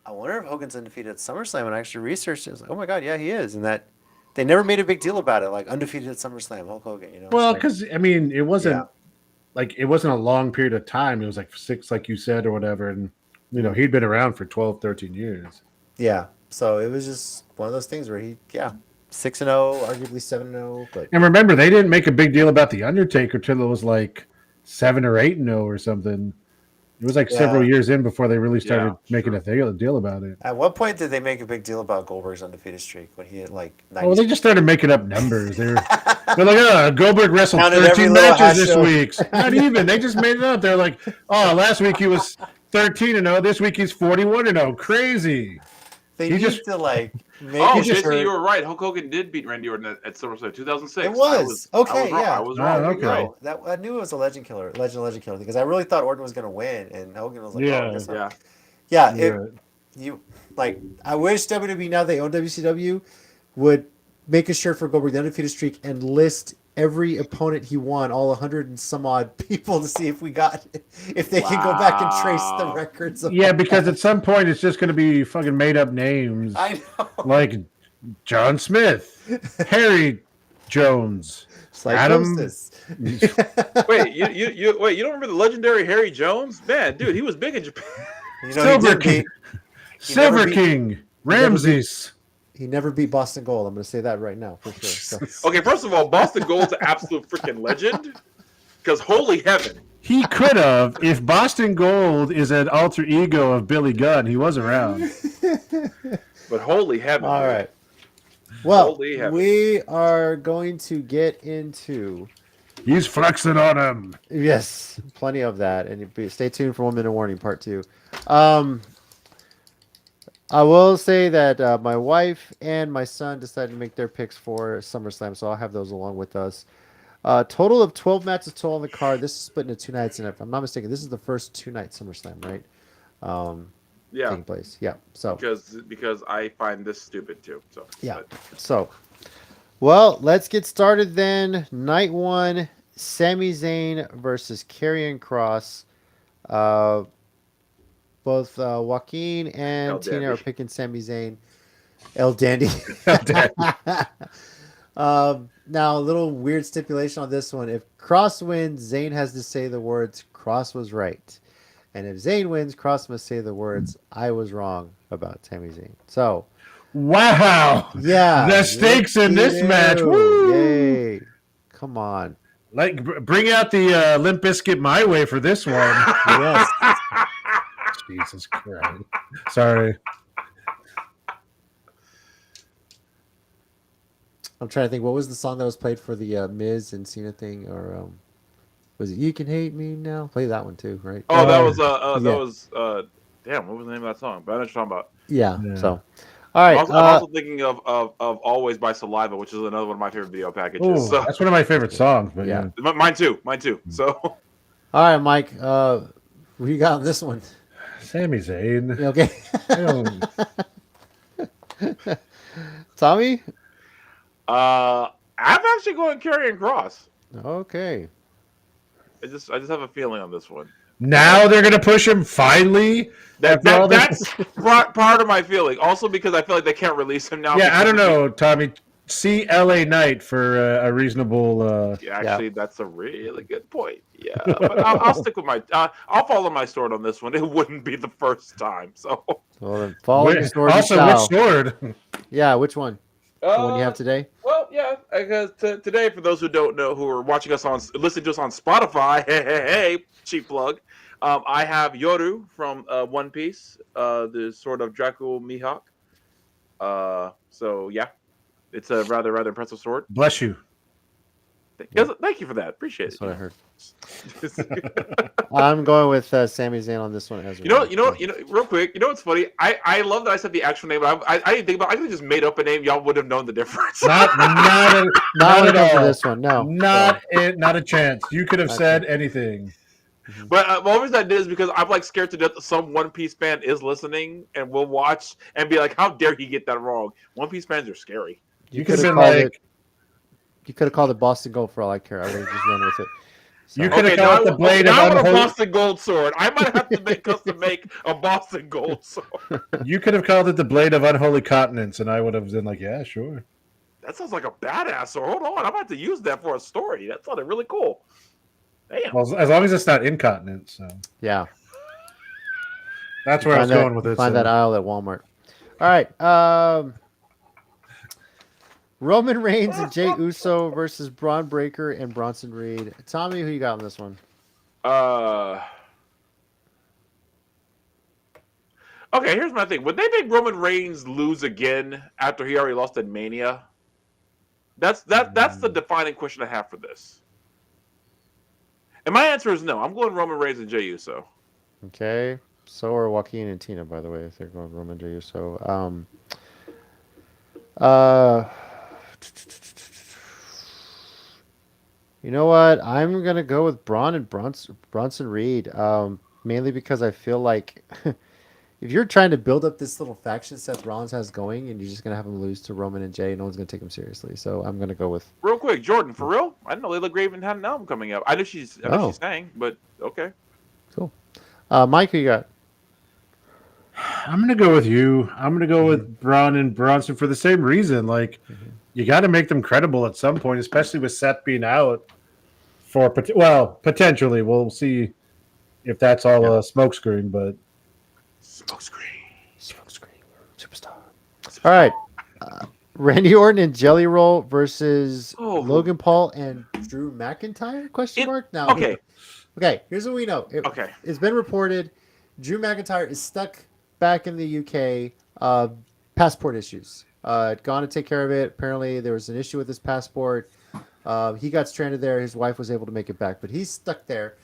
I wonder if Hogan's undefeated at SummerSlam. And I actually researched it. I was like, oh my God, yeah, he is. And that they never made a big deal about it, like undefeated at SummerSlam, Hulk Hogan. Well, because it wasn't it wasn't a long period of time. It was like 6, like you said, or whatever. And he'd been around for 12, 13 years. Yeah. So it was just one of those things where 6-0, arguably 7-0. But and remember, they didn't make a big deal about the Undertaker till it was like 7 or 8-0 or something. It was like several years in before they really started making a deal about it. At what point did they make a big deal about Goldberg's undefeated streak when he had like 90? Well, they just started making up numbers. They're like, Goldberg wrestled 13 matches this week. Not even. They just made it up. They're like, last week he was 13-0. This week he's 41-0. Crazy. They need to make JC, you were right. Hulk Hogan did beat Randy Orton at SummerSlam 2006. It was. I was wrong. Okay. I knew it was a legend killer thing because I really thought Orton was going to win, and Hogan was like, I wish WWE, now they own WCW, would make a shirt for Goldberg, the undefeated streak, and list every opponent he won, all 100 and some odd people, to see if they can go back and trace the records. Because at some point it's just going to be fucking made up names. I know. Like John Smith, Harry Jones, Adam. Psychosis. Wait, you don't remember the legendary Harry Jones? Man, dude, he was big in Japan. You know, Silver King, Silver King, Ramses. He never beat Boston Gold. I'm going to say that right now for sure. So. Okay, first of all, Boston Gold's an absolute freaking legend. Because holy heaven. He could have, if Boston Gold is an alter ego of Billy Gunn, he was around. But holy heaven. All right. Well, we are going to get into... He's flexing on him. Yes, plenty of that. And stay tuned for 1 Minute Warning Part 2. I will say that my wife and my son decided to make their picks for SummerSlam, so I'll have those along with us. Total of 12 matches total on the card. This is split into 2 nights, and if I'm not mistaken, this is the first 2-night SummerSlam, right? Yeah. Taking place. Yeah. So because I find this stupid too. So yeah. So, well, let's get started then. Night 1, Sami Zayn versus Karrion Kross. Both Joaquin and El Tina Dandy. are picking Sami Zayn. El Dandy. Now, a little weird stipulation on this one. If Kross wins, Zayn has to say the words, Kross was right. And if Zayn wins, Kross must say the words, I was wrong about Sami Zayn. So, wow. Yeah. The stakes in this match. Woo! Yay. Come on. Like, bring out the Limp Bizkit My Way for this one. Yes. Jesus Christ. Sorry. I'm trying to think. What was the song that was played for the Miz and Cena thing? Or was it You Can Hate Me Now? Play that one too, right? Oh, that was damn, what was the name of that song? But I know what you're talking about. Yeah. Yeah. So, all right. I'm also thinking of Always by Saliva, which is another one of my favorite video packages. Ooh, So that's one of my favorite songs. But Yeah. mine too. So all right, Mike. What you got on this one? Sami Zayn. You okay? Tommy? I'm actually going Karrion Kross. Okay. I just have a feeling on this one. Now they're gonna push him finally. That's part of my feeling. Also because I feel like they can't release him now. Yeah, I don't know, Tommy. See LA Knight for a reasonable. Actually, that's a really good point. Yeah, but I'll stick with my. I'll follow my sword on this one. It wouldn't be the first time. So. Well, then follow the sword. Also, which sword? Yeah, which one? The one you have today? Well, yeah, because today, for those who don't know, who are watching us listening to us on Spotify, hey, cheap plug. I have Yoru from One Piece, the sword of Draco Mihawk. So yeah, it's a rather impressive sword. Bless you. Thank you for that. Appreciate it. That's what I heard. I'm going with Sami Zayn on this one as well. You know, real quick. You know what's funny? I love that I said the actual name, but I didn't think about. I could have just made up a name. Y'all would have known the difference. Not at all. This one, no. Not a chance. You could have said anything. But the only reason I did is because I'm like scared to death that some One Piece fan is listening and will watch and be like, "How dare he get that wrong?" One Piece fans are scary. You could have been like. You could have called it Boston Gold for all I care. I would have just run with it. So. You could have called it the blade of unholy. I want a Boston Gold sword. I might have to make a Boston Gold sword. You could have called it the blade of unholy continents, and I would have been like, "Yeah, sure." That sounds like a badass sword. Hold on, I'm about to use that for a story. That sounded really cool. Damn. Well, as long as it's not incontinent, so yeah, that's where I was going with this. Find that aisle at Walmart. All right. Roman Reigns and Jey Uso versus Braun Breaker and Bronson Reed. Tommy, who you got on this one? Okay, here's my thing. Would they make Roman Reigns lose again after he already lost at Mania? That's the defining question I have for this. And my answer is no. I'm going Roman Reigns and Jey Uso. Okay. So are Joaquin and Tina, by the way, if they're going Roman and Jey Uso. You know what? I'm gonna go with Braun and Bronson Reed. Mainly because I feel like if you're trying to build up this little faction Seth Rollins has going, and you're just gonna have him lose to Roman and Jey, no one's gonna take him seriously. So I'm gonna go with. Real quick, Jordan, for real? I didn't know Layla Graven had an album coming up. I know she's sang, but okay. Cool. Mike, who you got? I'm gonna go with you. I'm gonna go with Braun and Bronson for the same reason. Like, you got to make them credible at some point, especially with Seth being out for potentially. We'll see if that's all a smokescreen. But Smokescreen, superstar. All right, Randy Orton and Jelly Roll versus Logan Paul and Drew McIntyre? Question mark. Now, okay. Here's what we know. Okay. It's been reported Drew McIntyre is stuck back in the UK. Passport issues. Gone to take care of it. Apparently, there was an issue with his passport. He got stranded there. His wife was able to make it back, but he's stuck there,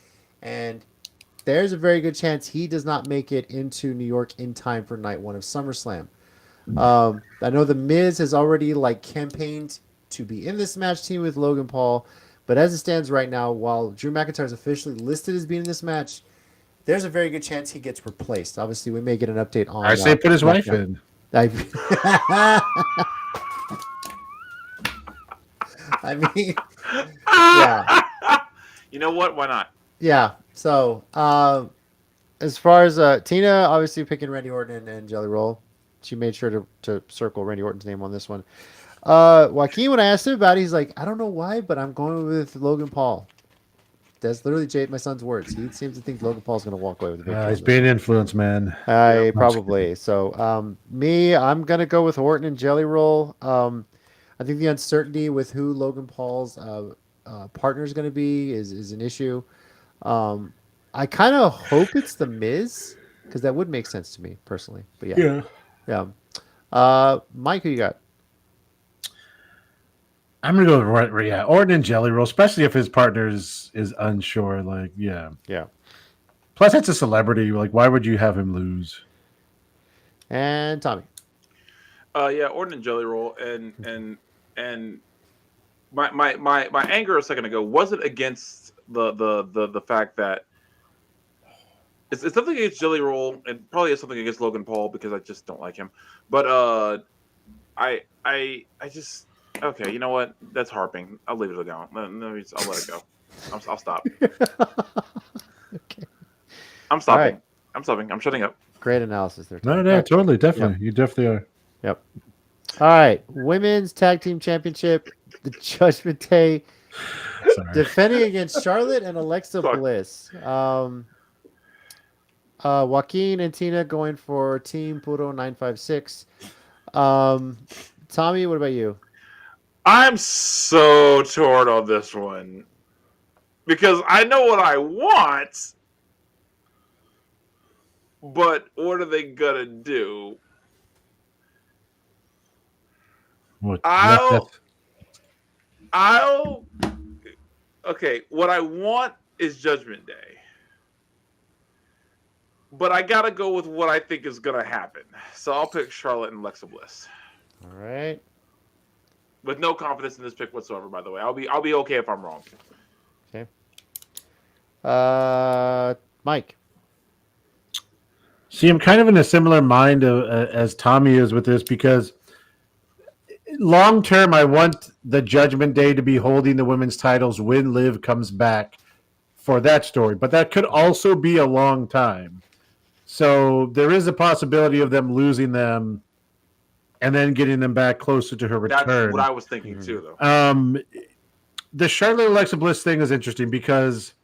and there's a very good chance he does not make it into New York in time for night one of SummerSlam. I know the Miz has already campaigned to be in this match team with Logan Paul, but as it stands right now, while Drew McIntyre is officially listed as being in this match, there's a very good chance he gets replaced. Obviously, we may get an update on. I say put his wife in. I mean, yeah. You know what? Why not? Yeah. So, as far as Tina, obviously picking Randy Orton and Jelly Roll, she made sure to circle Randy Orton's name on this one. Joaquin, when I asked him about it, he's like, I don't know why, but I'm going with Logan Paul. That's literally Jade, my son's words. He seems to think Logan Paul's going to walk away with the victory. He's being influenced, man. Probably. So, I'm going to go with Orton and Jelly Roll. I think the uncertainty with who Logan Paul's partner is going to be is an issue. I kind of hope it's The Miz, because that would make sense to me personally. But yeah. Mike, who you got? I'm gonna go with Orton and Jelly Roll, especially if his partner is unsure. Yeah. Plus, it's a celebrity. Why would you have him lose? And Tommy. Orton and Jelly Roll, and my anger a second ago wasn't against the fact that it's something against Jelly Roll, and probably is something against Logan Paul because I just don't like him. But I just. Okay, you know what? That's harping. I'll leave it alone. I'll let it go. I'll stop. Okay. I'm stopping. Right. I'm stopping. I'm shutting up. Great analysis there. No, totally, definitely. Yep. You definitely are. Yep. All right. Women's Tag Team Championship, the Judgment Day, defending against Charlotte and Alexa Bliss. Joaquin and Tina going for Team Puro 956. Tommy, what about you? I'm so torn on this one because I know what I want, but what are they gonna do? Okay, what I want is Judgment Day, but I gotta go with what I think is gonna happen. So I'll pick Charlotte and Alexa Bliss. All right. With no confidence in this pick whatsoever, by the way. I'll be okay if I'm wrong. Okay. Mike. See, I'm kind of in a similar mind as Tommy is with this because long term, I want the Judgment Day to be holding the women's titles when Liv comes back for that story. But that could also be a long time. So there is a possibility of them losing them and then getting them back closer to her return. That's what I was thinking too, though. The Charlotte Alexa Bliss thing is interesting because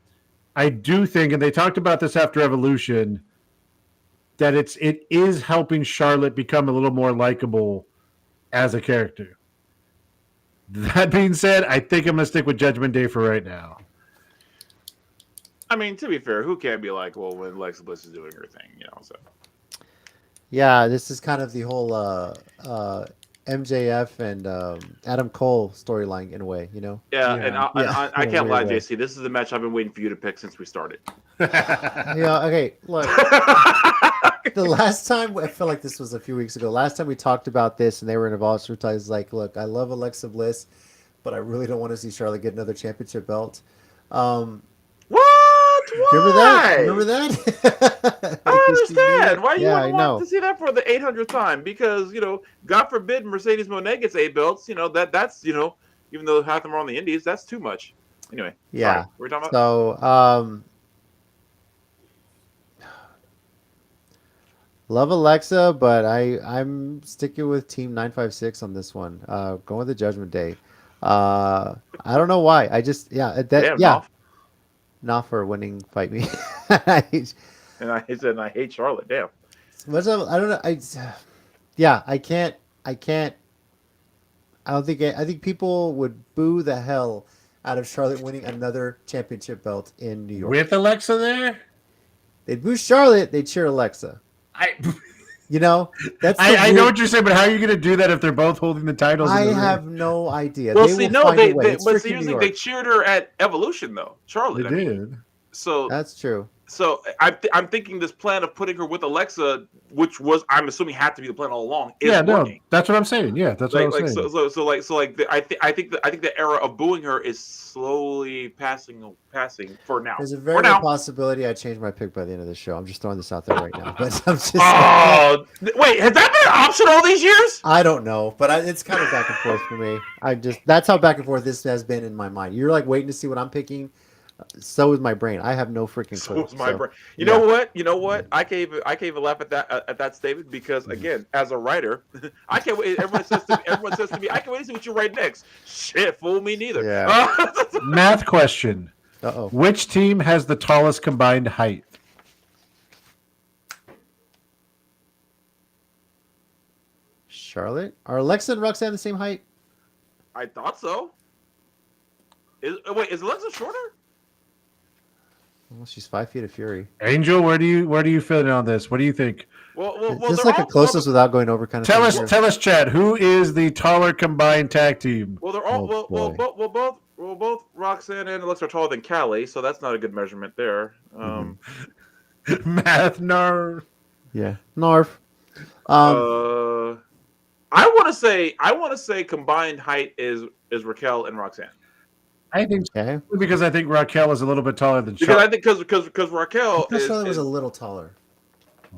I do think, and they talked about this after Evolution, that it is helping Charlotte become a little more likable as a character. That being said, I think I'm going to stick with Judgment Day for right now. I mean, to be fair, who can't be likable when Alexa Bliss is doing her thing, So. Yeah, this is kind of the whole MJF and Adam Cole storyline in a way, Yeah, and I can't lie, JC. This is the match I've been waiting for you to pick since we started. Okay, look. The last time, I feel like this was a few weeks ago. Last time we talked about this and they were in a Voss advertise like, look, I love Alexa Bliss, but I really don't want to see Charlotte get another championship belt. Remember that? I don't understand. Why you want to see that for the 800th time? Because, God forbid Mercedes Moné gets 8 belts. That's even though half of them are on the indies, that's too much. Anyway. Yeah. Sorry, we're talking about. So, Love Alexa, but I'm sticking with Team 956 on this one. Going with the Judgment Day. I don't know why. I just Damn, Knopf. not for winning Fight Me. And I said, I hate Charlotte. Damn. I don't know. I can't. I don't think. I think people would boo the hell out of Charlotte winning another championship belt in New York. With Alexa there? They'd boo Charlotte. They'd cheer Alexa. You know, I know what you're saying, but how are you going to do that if they're both holding the titles? I have no idea. Well, they see, will no, find they a way. It's but freaking seriously, New York. they cheered her at Evolution though, Charlotte. They did. So That's true. So I'm thinking this plan of putting her with Alexa, which was I'm assuming had to be the plan all along, is working. That's what I'm saying. Yeah, that's what I'm saying. I think the era of booing her is slowly passing for now. There's a very good possibility I change my pick by the end of the show. I'm just throwing this out there right now. But I'm just wait, has that been an option all these years? I don't know, but it's kind of back and forth for me. That's how back and forth this has been in my mind. You're like waiting to see what I'm picking. So is my brain. I have no freaking clue. So is my brain. You know what? I gave a laugh at that statement because again, as a writer, I can't wait. Everyone says to me, I can't wait to see what you write next. Shit, fool me neither. Yeah. Math question. Uh-oh. Which team has the tallest combined height? Charlotte? Are Alexa and Roxanne the same height? I thought so. Is Alexa shorter? Well, she's 5 feet of fury. Angel, where do you fit in on this? What do you think? Well, just like a closest without going over kind of. Tell us, Chad. Who is the taller combined tag team? Well, they're all both Roxanne and Alexa are taller than Callie, so that's not a good measurement there. Math narf. Yeah, narf. I want to say combined height is Raquel and Roxanne. I think so, because I think Raquel is a little bit taller than Charlotte. Because Raquel Charlotte was a little taller.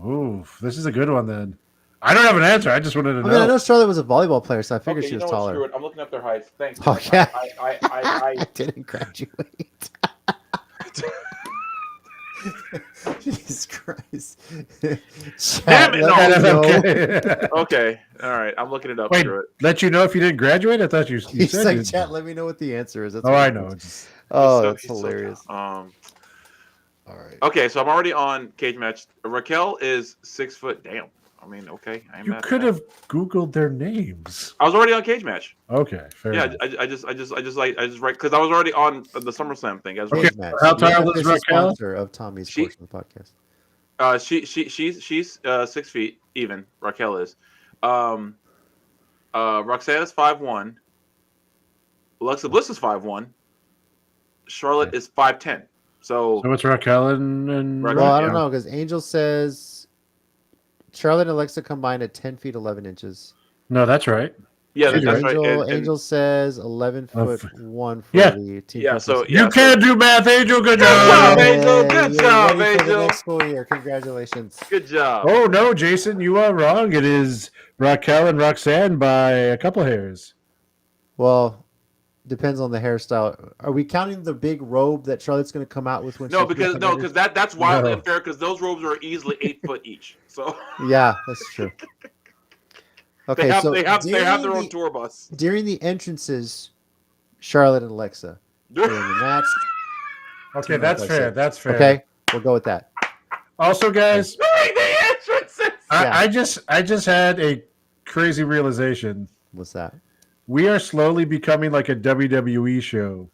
Ooh, this is a good one then. I don't have an answer. I just wanted to know. I know Charlotte was a volleyball player, so I figured she was taller. Screw it. I'm looking up their heights. Thanks. Oh yeah. I didn't graduate. Jesus Christ. Damn it, no. Okay. All right. I'm looking it up. Wait, let you know if you didn't graduate? I thought you He's said like, chat, let me know what the answer is. That's I know. That's hilarious. All right. Okay, so I'm already on cage match. Raquel is 6 foot. Damn. I mean, okay. You could have Googled their names. I was already on cage match. Okay, fair enough. I just right because I was already on the SummerSlam thing. Okay, how tall is Raquel? Sponsor of Tommy's portion of the podcast. She's 6 feet even. Raquel is. Roxanne is 5'1". Alexa Bliss is 5'1". Charlotte is 5'10". So it's Raquel and well, I don't know because Angel says Charlotte and Alexa combined at 10 feet 11 inches. No, that's right. Yeah, that's Angel, right. Angel says 11 foot 1 for the team. Yeah, so you can't do math, Angel. Good job, Angel. Good job, Angel. For the next school year. Congratulations. Good job. Oh no, Jason, you are wrong. It is Raquel and Roxanne by a couple hairs. Well, depends on the hairstyle. Are we counting the big robe that Charlotte's going to come out with when? Because that's wildly unfair because those robes are easily 8 foot each. So yeah, that's true. Okay, they have their own tour bus. During the entrances, Charlotte and Alexa during the match. Okay, that's fair. That's fair. Okay, we'll go with that. Also, guys, during the entrances. I just had a crazy realization. What's that? We are slowly becoming like a WWE show.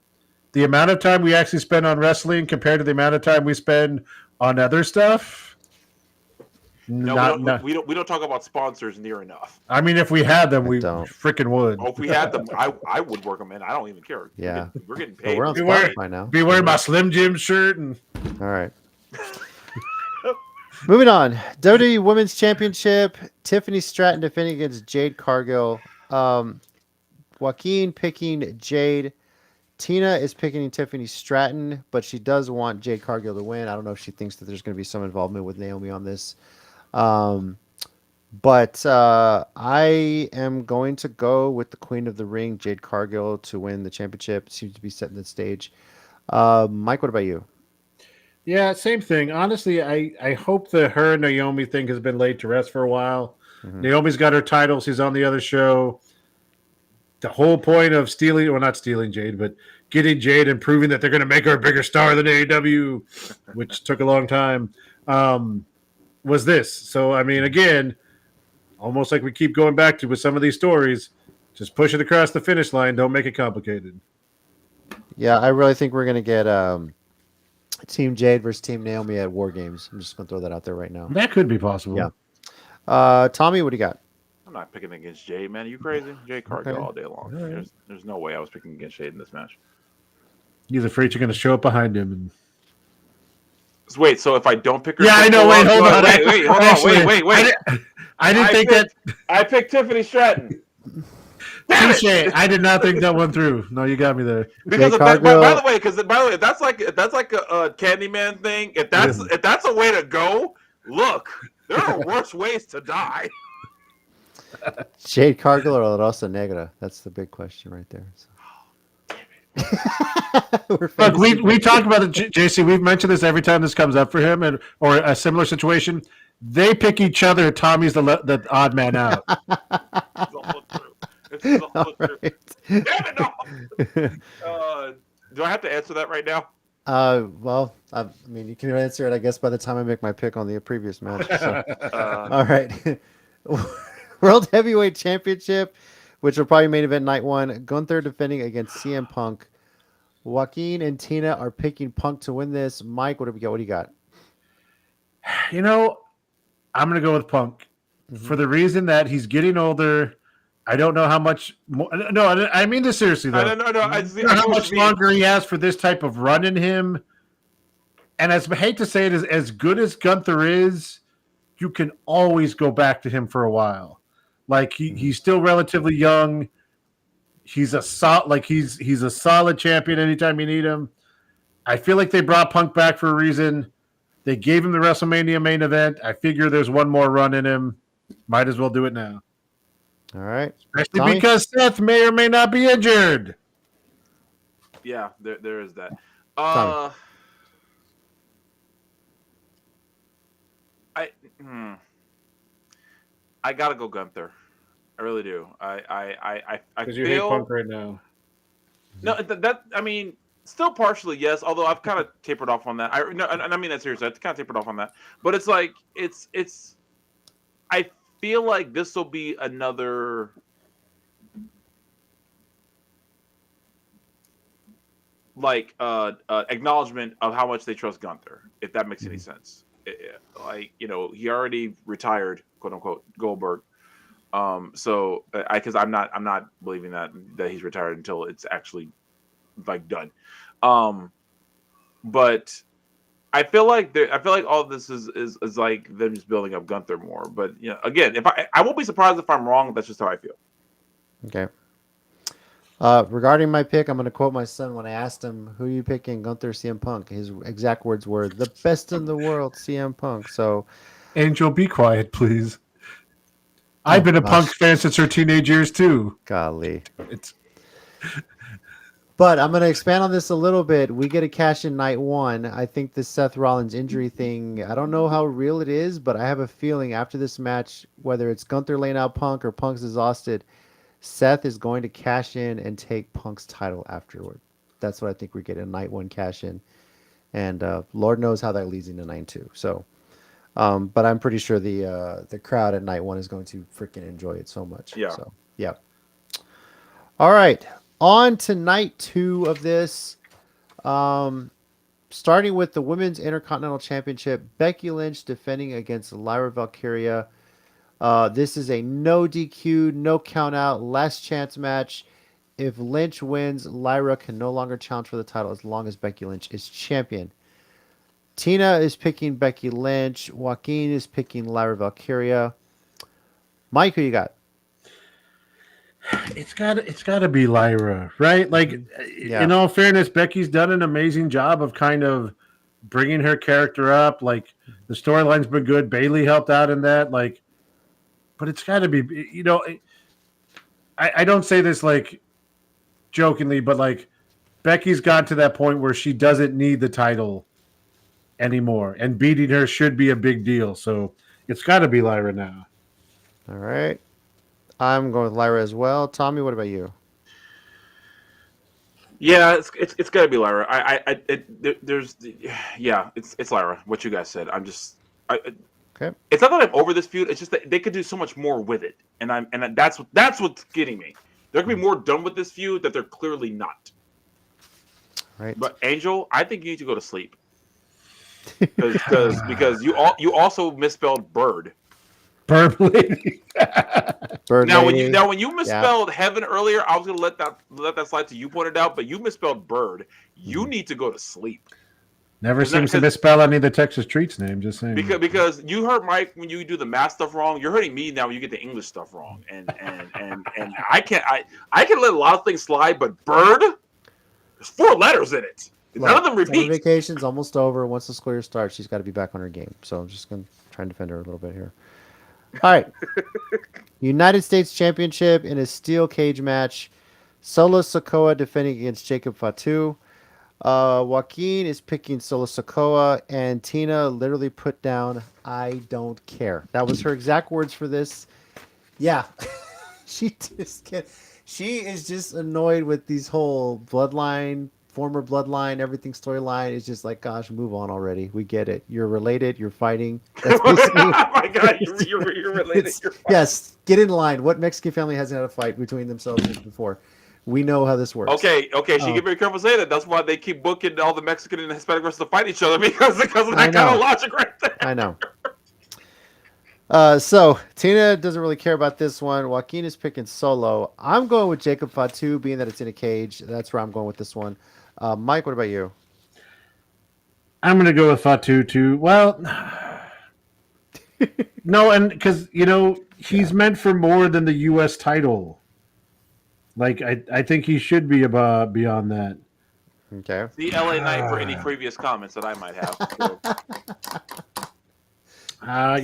The amount of time we actually spend on wrestling compared to the amount of time we spend on other stuff. We don't talk about sponsors near enough. I mean, if we had them, we freaking would. Oh, if we had them, I would work them in. I don't even care. Yeah, we're getting paid. We're on Spotify now. Be wearing my Slim Jim shirt and. All right. Moving on. WWE Women's Championship. Tiffany Stratton defending against Jade Cargill. Joaquin picking Jade. Tina is picking Tiffany Stratton, but she does want Jade Cargill to win. I don't know if she thinks that there's going to be some involvement with Naomi on this. But I am going to go with the Queen of the Ring, Jade Cargill, to win the championship. Seems to be setting the stage. Mike, what about you? Yeah, same thing. Honestly, I hope the her and Naomi thing has been laid to rest for a while. Mhm. Naomi's got her title. She's on the other show. The whole point of stealing, well, not stealing Jade, but getting Jade and proving that they're going to make her a bigger star than AEW, which took a long time, was this. So, I mean, again, almost like we keep going back to with some of these stories, just push it across the finish line. Don't make it complicated. Yeah, I really think we're gonna get Team Jade versus Team Naomi at War Games. I'm just gonna throw that out there right now. That could be possible. Yeah. Tommy, what do you got? I'm not picking against Jade, man. Are you crazy? Jade Cargill Okay. all day long. All right. There's no way I was picking against Jade in this match. He's afraid you're going to show up behind him. And... So wait, so if I don't pick her, Yeah, I know. Wait, hold on. Wait, hold on. Wait. I didn't think that. I picked Tiffany Stratton. Touche. I did not think that one through. No, you got me there. Because Jade by Cargill- the way, if that's like a Candyman thing, if that's a way to go, look, there are worse ways to die. Jade Cargill or La Rosa Negra? That's the big question right there. So. Look, we talked about it, JC. We've mentioned this every time this comes up for him, or a similar situation. They pick each other. Tommy's the odd man out. It's all true. Damn it, no. Do I have to answer that right now? Well, I mean, you can answer it, I guess, by the time I make my pick on the previous match. So. All right. World Heavyweight Championship, which will probably main event night one. Gunther defending against CM Punk. Joaquin and Tina are picking Punk to win this. Mike, what do we got? What do you got? You know, I'm going to go with Punk for the reason that he's getting older. I don't know how much more. No, I mean this seriously, though. No. I don't know how much longer he has for this type of run in him. And I hate to say it, as good as Gunther is, you can always go back to him for a while. Like he's still relatively young. He's a he's a solid champion anytime you need him. I feel like they brought Punk back for a reason. They gave him the WrestleMania main event. I figure there's one more run in him. Might as well do it now. All right. Especially Tommy? because Seth may or may not be injured. Yeah, there is that. Tommy. I gotta go Gunther. I really do. I Because feel you hate Punk right now. no that I mean still partially yes. Although I've kind of tapered off on that. I mean that seriously. I've kind of tapered off on that. But it's like it's. I feel like this will be another. Like acknowledgement of how much they trust Gunther, if that makes any sense. Like, you know, he already retired, quote unquote, Goldberg. So because I'm not believing that he's retired until it's actually like done. But I feel like all of this is like them just building up Gunther more. But you know, again, if I won't be surprised if I'm wrong. That's just how I feel. Okay. Regarding my pick, I'm going to quote my son when I asked him, who are you picking, Gunther or CM Punk? His exact words were, the best in the world, CM Punk. So, Angel, be quiet, please. I've been a Punk fan since her teenage years, too. golly. It's But I'm going to expand on this a little bit. We get a cash in night one. I think the Seth Rollins injury thing, I don't know how real it is, but I have a feeling after this match, whether it's Gunther laying out Punk or Punk's exhausted, Seth is going to cash in and take Punk's title afterward. That's what I think we get, a night one cash in. And Lord knows how that leads into night two. So, but I'm pretty sure the crowd at night one is going to freaking enjoy it so much. Yeah. So, yeah. All right. On to night two of this. Starting with the Women's Intercontinental Championship, Becky Lynch defending against Lyra Valkyria. This is a no DQ, no count out, last chance match. If Lynch wins, Lyra can no longer challenge for the title as long as Becky Lynch is champion. Tina is picking Becky Lynch. Joaquin is picking Lyra Valkyria. Mike, who you got? It's got to be Lyra, right? Like, in all fairness, Becky's done an amazing job of kind of bringing her character up. Like, the storyline's been good. Bayley helped out in that. Like, but it's got to be, you know, I don't say this like jokingly, but like Becky's got to that point where she doesn't need the title anymore. And beating her should be a big deal. So it's got to be Lyra now. All right. I'm going with Lyra as well. Tommy, what about you? Yeah, it's got to be Lyra. It's Lyra. What you guys said. Okay. It's not that I'm over this feud. It's just that they could do so much more with it, that's what's getting me. There could be more done with this feud that they're clearly not. Right. But Angel, I think you need to go to sleep because you also misspelled bird. Bird lady. Bird Now lady. when you misspelled heaven earlier, I was gonna let that slide till you pointed out, but you misspelled bird. You need to go to sleep. Never seems to misspell any of the Texas Treats name. Just saying. Because you hurt Mike when you do the math stuff wrong. You're hurting me now when you get the English stuff wrong. And I can let a lot of things slide, but bird, there's 4 letters in it. None of them Summer repeat. vacation's almost over. Once the school year starts, she's got to be back on her game. So I'm just going to try and defend her a little bit here. All right. United States Championship in a steel cage match. Solo Sikoa defending against Jacob Fatu. Joaquin is picking Solo Sikoa, and Tina literally put down, "I don't care." That was her exact words for this. Yeah. She is just annoyed with these whole former bloodline, everything storyline. Is just like, gosh, move on already. We get it. You're related. You're fighting. That's basically, Oh my God, you're related. You're yes, get in line. What Mexican family hasn't had a fight between themselves before? We know how this works. Okay. She get very careful saying that. That's why they keep booking all the Mexican and Hispanic wrestlers to fight each other because of that kind of logic right there. I know. So Tina doesn't really care about this one. Joaquin is picking Solo. I'm going with Jacob Fatu, being that it's in a cage. That's where I'm going with this one. Mike, what about you? I'm going to go with Fatu too. Well, no, and because he's meant for more than the U.S. title. Like I think he should be beyond that. Okay. The LA Knight for any previous comments that I might have.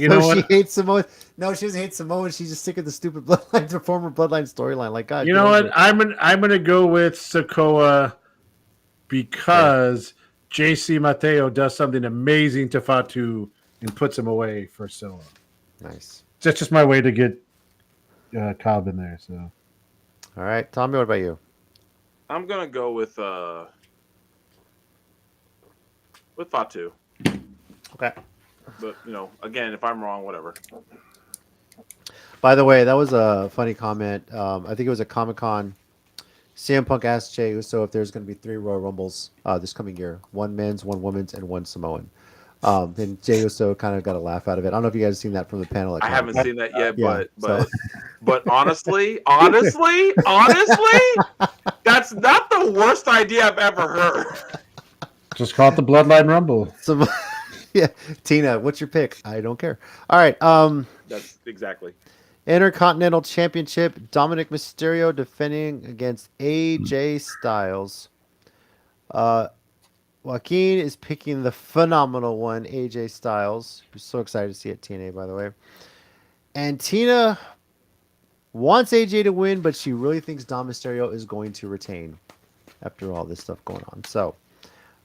You know what? She hates Samoa. No, she doesn't hate Samoa. She's just sick of the stupid bloodline, the former bloodline storyline. Like, God. You know what? I'm gonna go with Sikoa because JC Mateo does something amazing to Fatu and puts him away for Solo. Nice. That's just my way to get Cobb in there. So. All right, Tommy, what about you? I'm gonna go with Fatu. Okay. But again, if I'm wrong, whatever. By the way, that was a funny comment. I think it was a Comic-Con. CM Punk asked Jey Uso if there's going to be 3 Royal Rumbles this coming year: 1 men's, 1 women's, and 1 Samoan. And Jey Uso kind of got a laugh out of it. I don't know if you guys have seen that from the panel. I haven't seen that yet, Yeah, but honestly, that's not the worst idea I've ever heard. Just call it the Bloodline Rumble. Yeah, Tina, what's your pick? I don't care. All right. That's exactly. Intercontinental Championship: Dominic Mysterio defending against AJ Styles. Joaquin is picking the phenomenal one, AJ Styles. We're so excited to see it, TNA, by the way. And Tina wants AJ to win, but she really thinks Dom Mysterio is going to retain after all this stuff going on. So,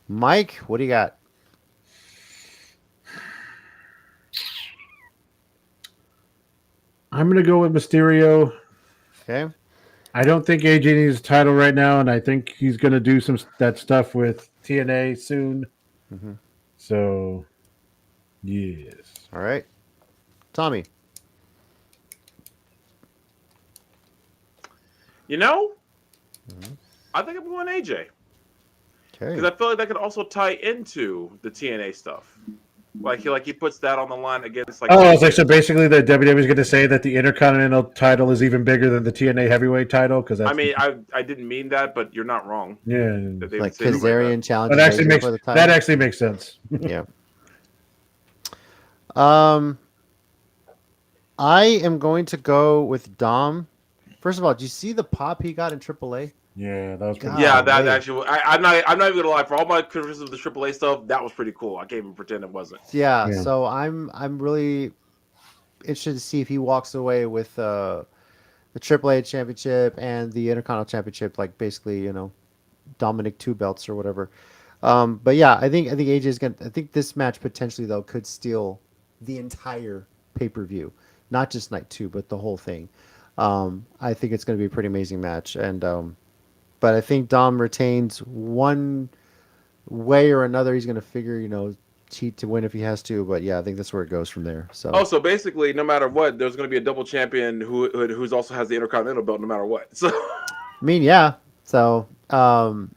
Mike, what do you got? I'm going to go with Mysterio. Okay. I don't think AJ needs a title right now, and I think he's going to do that stuff with TNA soon. Mm-hmm. So, yes. All right. Tommy. I think I'm going AJ. Okay. Because I feel like that could also tie into the TNA stuff. Like he puts that on the line against like. Oh, I was like, so basically, the WWE is going to say that the Intercontinental title is even bigger than the TNA Heavyweight title because I mean, I didn't mean that, but you're not wrong. Yeah, like Kazarian challenges for the title. That actually makes sense. Yeah. I am going to go with Dom. First of all, did you see the pop he got in AAA? Yeah, that was pretty that actually. I'm not even gonna lie. For all my criticism of the AAA stuff, that was pretty cool. I can't even pretend it wasn't. Yeah. So I'm really interested to see if he walks away with the AAA championship and the Intercontinental championship, like basically Dominic 2 belts or whatever. But yeah, I think AJ is gonna. I think this match potentially though could steal the entire pay-per-view, not just night 2, but the whole thing. I think it's going to be a pretty amazing match, and but I think Dom retains one way or another. He's going to figure, cheat to win if he has to. But yeah, I think that's where it goes from there. So. Oh, so basically, no matter what, there's going to be a double champion who's also has the Intercontinental belt, no matter what. So, I mean, yeah. So, I'm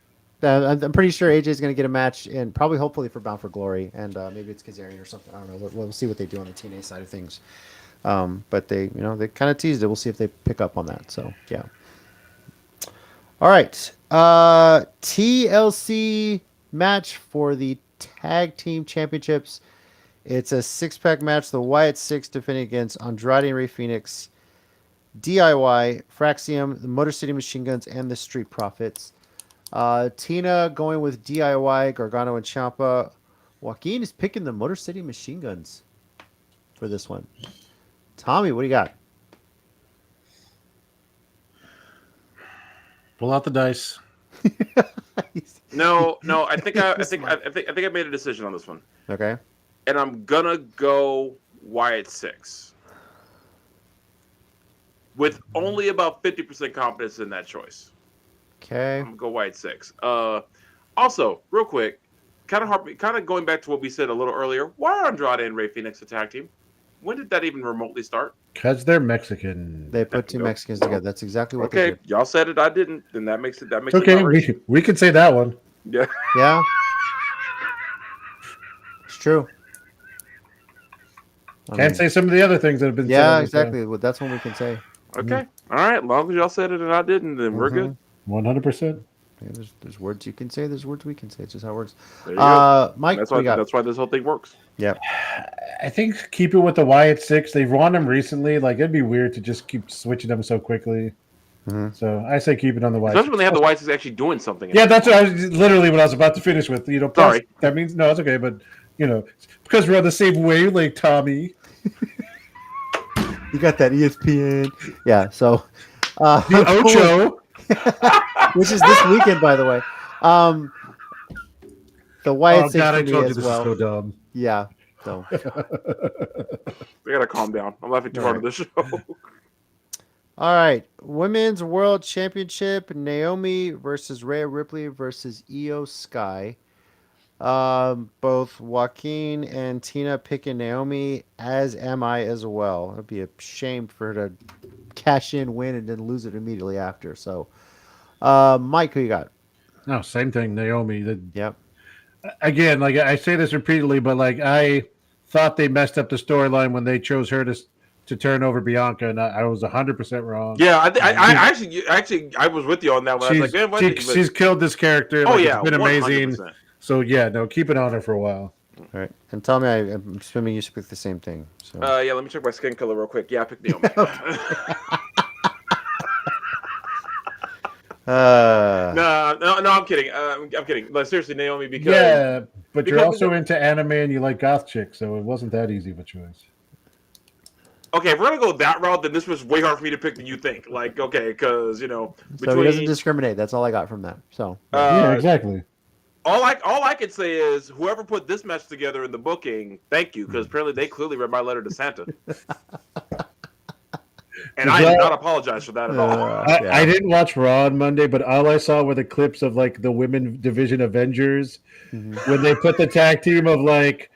pretty sure AJ is going to get a match, and probably, hopefully, for Bound for Glory, and maybe it's Kazarian or something. I don't know. We'll see what they do on the TNA side of things. But they kind of teased it. We'll see if they pick up on that. So, yeah. All right. TLC match for the Tag Team Championships. It's a 6-pack match. The Wyatt Six defending against Andrade and Rey Fenix, DIY, Fraxium, the Motor City Machine Guns, and the Street Profits. Tina going with DIY, Gargano, and Ciampa. Joaquin is picking the Motor City Machine Guns for this one. Tommy, what do you got? Pull out the dice. no. I think I made a decision on this one. Okay. And I'm gonna go Wyatt Six with only about 50% confidence in that choice. Okay. I'm gonna go Wyatt Six. Also, real quick, kind of going back to what we said a little earlier. Why are Andrade and Rey Fenix a tag team? When did that even remotely start? Because they're Mexican. They put 2 Mexicans together. That's exactly what they did. Okay, y'all said it. I didn't. Then that makes it. Okay, we could say that one. Yeah. Yeah. It's true. Can't say some of the other things that have been said. Yeah, exactly. Well, that's what we can say. Okay. All right. As long as y'all said it and I didn't, then we're good. 100%. Yeah, there's words you can say. There's words we can say. It's just how it works. There you go. Mike, that's why this whole thing works. Yeah. I think keep it with the Wyatt Six. They've won them recently. Like, it'd be weird to just keep switching them so quickly. So I say keep it on the Wyatt. Especially when they have the Wyatt Six actually doing something. Yeah, that's what I was literally what I was about to finish with. Sorry. That means no, it's okay, but because we're on the same wavelength, Tommy. You got that ESPN. Yeah. So the Ocho. Which is this weekend, by the way. The Wyatt Six I for me told you as this well. is so dumb. Yeah. So We gotta calm down. I'm laughing too hard at this show. all right, Women's World Championship: Naomi versus Rhea Ripley versus Io Sky. Both Joaquin and Tina picking Naomi, as am I as well. It'd be a shame for her to cash in, win, and then lose it immediately after. So, Mike, who you got? No, same thing, Naomi. Yep. Again, like I say this repeatedly, but like I thought they messed up the storyline when they chose her to turn over Bianca, and I was 100% wrong. Yeah, I actually I was with you on that one. I was like, man, she's killed this character. Oh like, yeah, it's been 100%. amazing. So yeah, no, keep it on her for a while. All right, and tell me, I'm assuming you should pick the same thing. So. Yeah, let me check my skin color real quick. Yeah, I picked Naomi. No, I'm kidding. I'm kidding. But seriously, Naomi, because but you're also into anime and you like goth chicks, so it wasn't that easy of a choice. Okay, if we're gonna go that route, then this was way hard for me to pick than you think. Like, okay, because so he doesn't discriminate. That's all I got from that. So yeah, exactly. All I can say is whoever put this match together in the booking, thank you, because apparently they clearly read my letter to Santa. And I did not apologize for that at all. I didn't watch Raw on Monday, but all I saw were the clips of like the women division Avengers when they put the tag team of like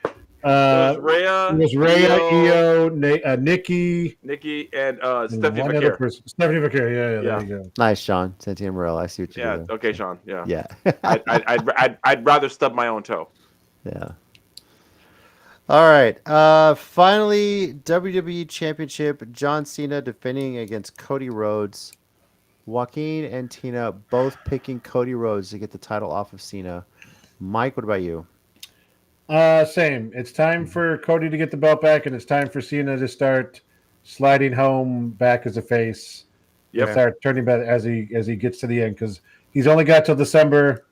it was Rhea, Io, Nikki, and Stephanie McCare. Stephanie McCare, yeah, there you go. Nice, Sean. Santi and Morel. I see what you're doing. Okay, Sean. Yeah. Yeah. I'd rather stub my own toe. Yeah. All right. Finally, WWE Championship. John Cena defending against Cody Rhodes. Joaquin and Tina both picking Cody Rhodes to get the title off of Cena. Mike, what about you? Same. It's time for Cody to get the belt back, and it's time for Cena to start sliding home back as a face. Yep. Start turning back as he gets to the end, because he's only got till December.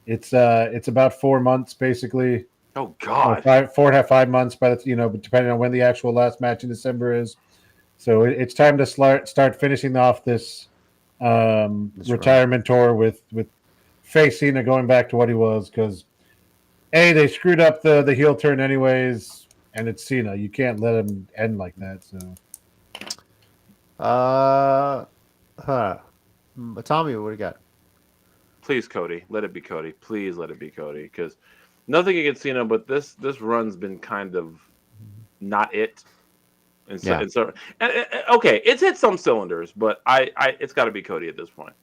It's about 4 months basically. Oh God, 4.5 months by the depending on when the actual last match in December is. So it's time to start finishing off this retirement tour with face Cena going back to what he was, because They screwed up the heel turn anyways, and it's Cena. You can't let him end like that. So, Tommy, what do you got? Please, Cody, let it be Cody. Please let it be Cody, because nothing against Cena, but this run's been kind of not it. And so, okay, it's hit some cylinders, but it's got to be Cody at this point.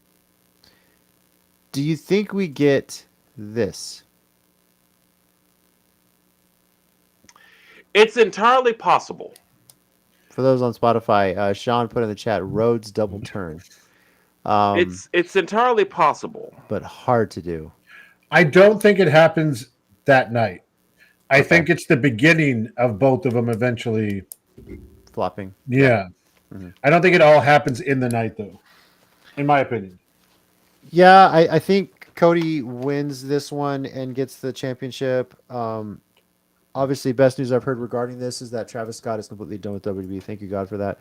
Do you think we get this? It's entirely possible. For those on Spotify, Sean put in the chat Rhodes double turn. It's entirely possible, but hard to do. I don't think it happens that night. I think it's the beginning of both of them eventually flopping. Yeah. Mm-hmm. I don't think it all happens in the night, though, in my opinion. Yeah, I think Cody wins this one and gets the championship. Obviously, best news I've heard regarding this is that Travis Scott is completely done with WWE. Thank you, God, for that.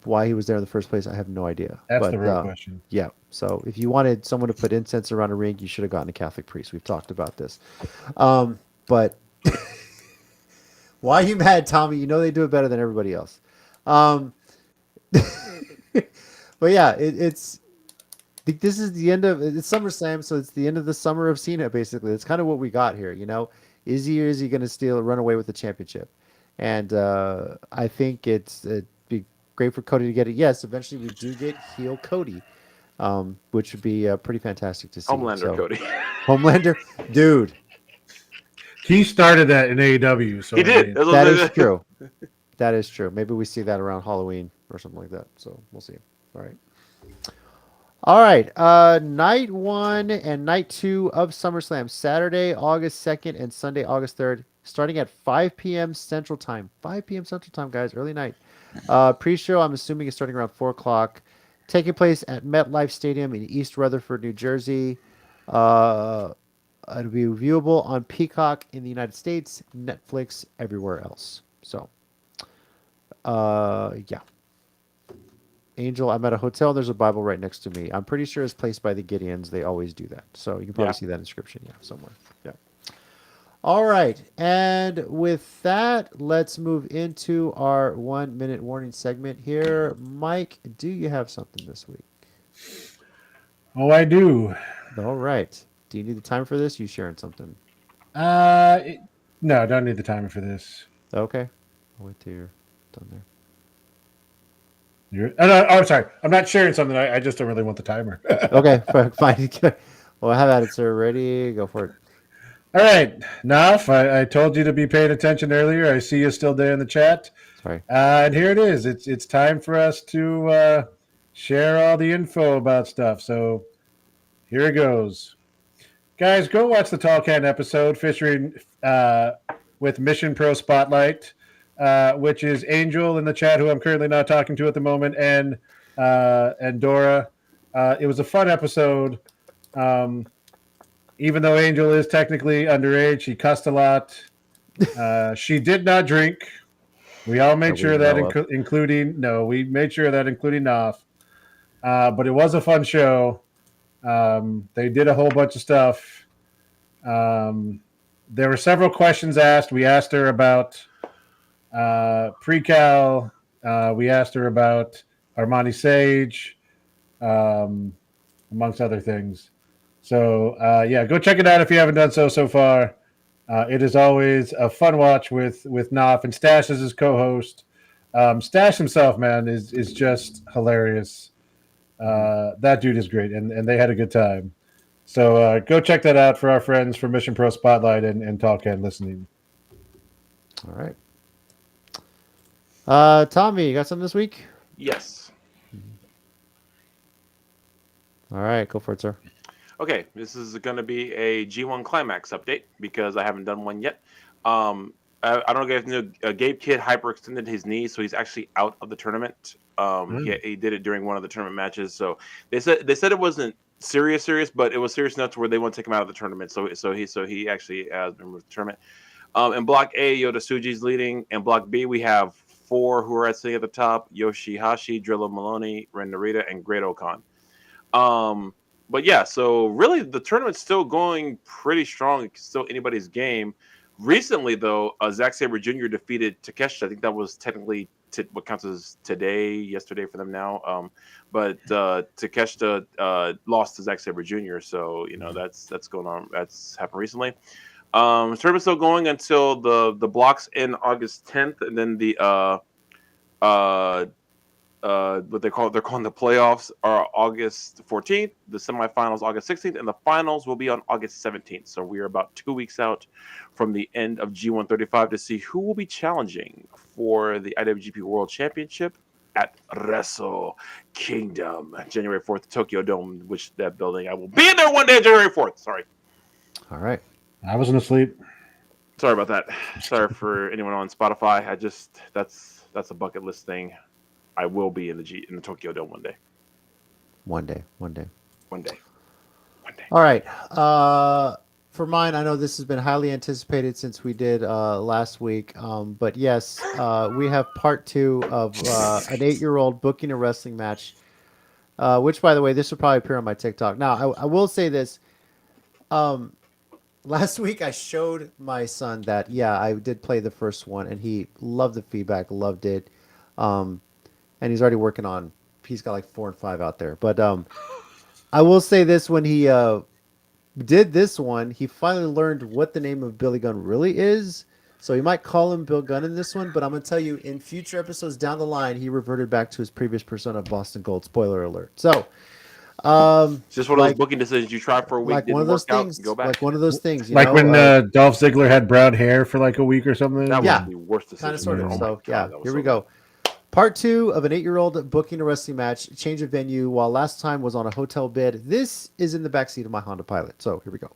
Why he was there in the first place, I have no idea. That's the real question. Yeah. So if you wanted someone to put incense around a ring, you should have gotten a Catholic priest. We've talked about this. But why are you mad, Tommy? You know they do it better than everybody else. But yeah, this is the end of it's SummerSlam, so it's the end of the summer of Cena. Basically, it's kind of what we got here. You know, is he going to run away with the championship? And I think it'd be great for Cody to get it. Yes, eventually we do get heel Cody, which would be pretty fantastic to see. Homelander Cody. Homelander, dude. He started that in AEW. So he did. That is true. That is true. Maybe we see that around Halloween or something like that. So we'll see. All right. Night 1 and night 2 of SummerSlam, Saturday, August 2nd and Sunday, August 3rd, starting at 5 p.m. Central Time. 5 p.m. Central Time, guys. Early night. Pre-show, I'm assuming, is starting around 4 o'clock. Taking place at MetLife Stadium in East Rutherford, New Jersey. It'll be viewable on Peacock in the United States, Netflix everywhere else. So, yeah. Angel, I'm at a hotel. There's a Bible right next to me. I'm pretty sure it's placed by the Gideons. They always do that. So you can probably see that inscription, somewhere. Yeah. All right. And with that, let's move into our 1 minute warning segment here. Mike, do you have something this week? Oh, I do. All right. Do you need the time for this? You sharing something? No, don't need the timer for this. Okay. I'll wait till you're done there. I'm sorry. I'm not sharing something. I just don't really want the timer. Okay, fine. Well, have at it, sir. Ready? Go for it. All right. Naf, I told you to be paying attention earlier. I see you still there in the chat. Sorry. And here it is. It's time for us to share all the info about stuff. So here it goes. Guys, go watch the Tall Can episode featuring with Mission Pro Spotlight. Which is Angel in the chat, who I'm currently not talking to at the moment, and Dora. It was a fun episode. Even though Angel is technically underage, she cussed a lot. She did not drink. We all made sure that, including Naf. But it was a fun show. They did a whole bunch of stuff. There were several questions asked. We asked her about pre-cal. We asked her about Armani Sage, amongst other things. So yeah, go check it out if you haven't done so far. It is always a fun watch with Knopf, and Stash is his co-host. Stash himself, man, is just hilarious. That dude is great, and they had a good time. So go check that out for our friends from Mission Pro Spotlight and Talk and Listening. All right. Tommy, you got something this week? Yes. All right, go for it, sir. Okay, this is going to be a G1 Climax update because I haven't done one yet. I don't know if you guys know, Gabe Kidd hyperextended his knee, so he's actually out of the tournament. He did it during one of the tournament matches. So they said it wasn't serious, but it was serious enough to where they want to take him out of the tournament. So he actually has been removed from the tournament. In Block A, Yota Tsuji's leading. In Block B, we have 4 who are sitting at the top: Yoshihashi, Drillo Maloney, Ren Narita, and Great Okan. But yeah, so really the tournament's still going pretty strong. It's still anybody's game. Recently, though, Zack Sabre Jr. defeated Takeshita. I think that was technically what counts as yesterday for them now. But Takeshita lost to Zack Sabre Jr. So that's going on. That's happened recently. Tournament's still going until the blocks in August 10th, and then the what they're calling the playoffs are August 14th, the semifinals August 16th, and the finals will be on August 17th. So we are about 2 weeks out from the end of G135 to see who will be challenging for the IWGP World Championship at Wrestle Kingdom, January 4th, Tokyo Dome, which that building I will be in there one day, January 4th. Sorry. All right. I wasn't asleep. Sorry about that. Sorry for anyone on Spotify. That's a bucket list thing. I will be in the Tokyo Dome one day. One day. All right. For mine, I know this has been highly anticipated since we did last week. But yes, we have part 2 of an 8-year-old booking a wrestling match. Which, by the way, this will probably appear on my TikTok. Now, I will say this. Last week, I showed my son that, I did play the first one, and he loved the feedback, loved it. And he's already working on, he's got like 4 and 5 out there. But I will say this, when he did this one, he finally learned what the name of Billy Gunn really is. So you might call him Bill Gunn in this one, but I'm going to tell you, in future episodes down the line, he reverted back to his previous persona, Boston Gold. Spoiler alert. So, just one of those booking decisions you try for a week, like didn't one of those work out, things, go back. like one of those things, Like when Dolph Ziggler had brown hair for like a week or something. That was the worst decision. Kind of, sort of. Oh So, God, here we go. Part 2 of an 8-year-old booking a wrestling match, change of venue, while last time was on a hotel bed. This is in the backseat of my Honda Pilot. So here we go.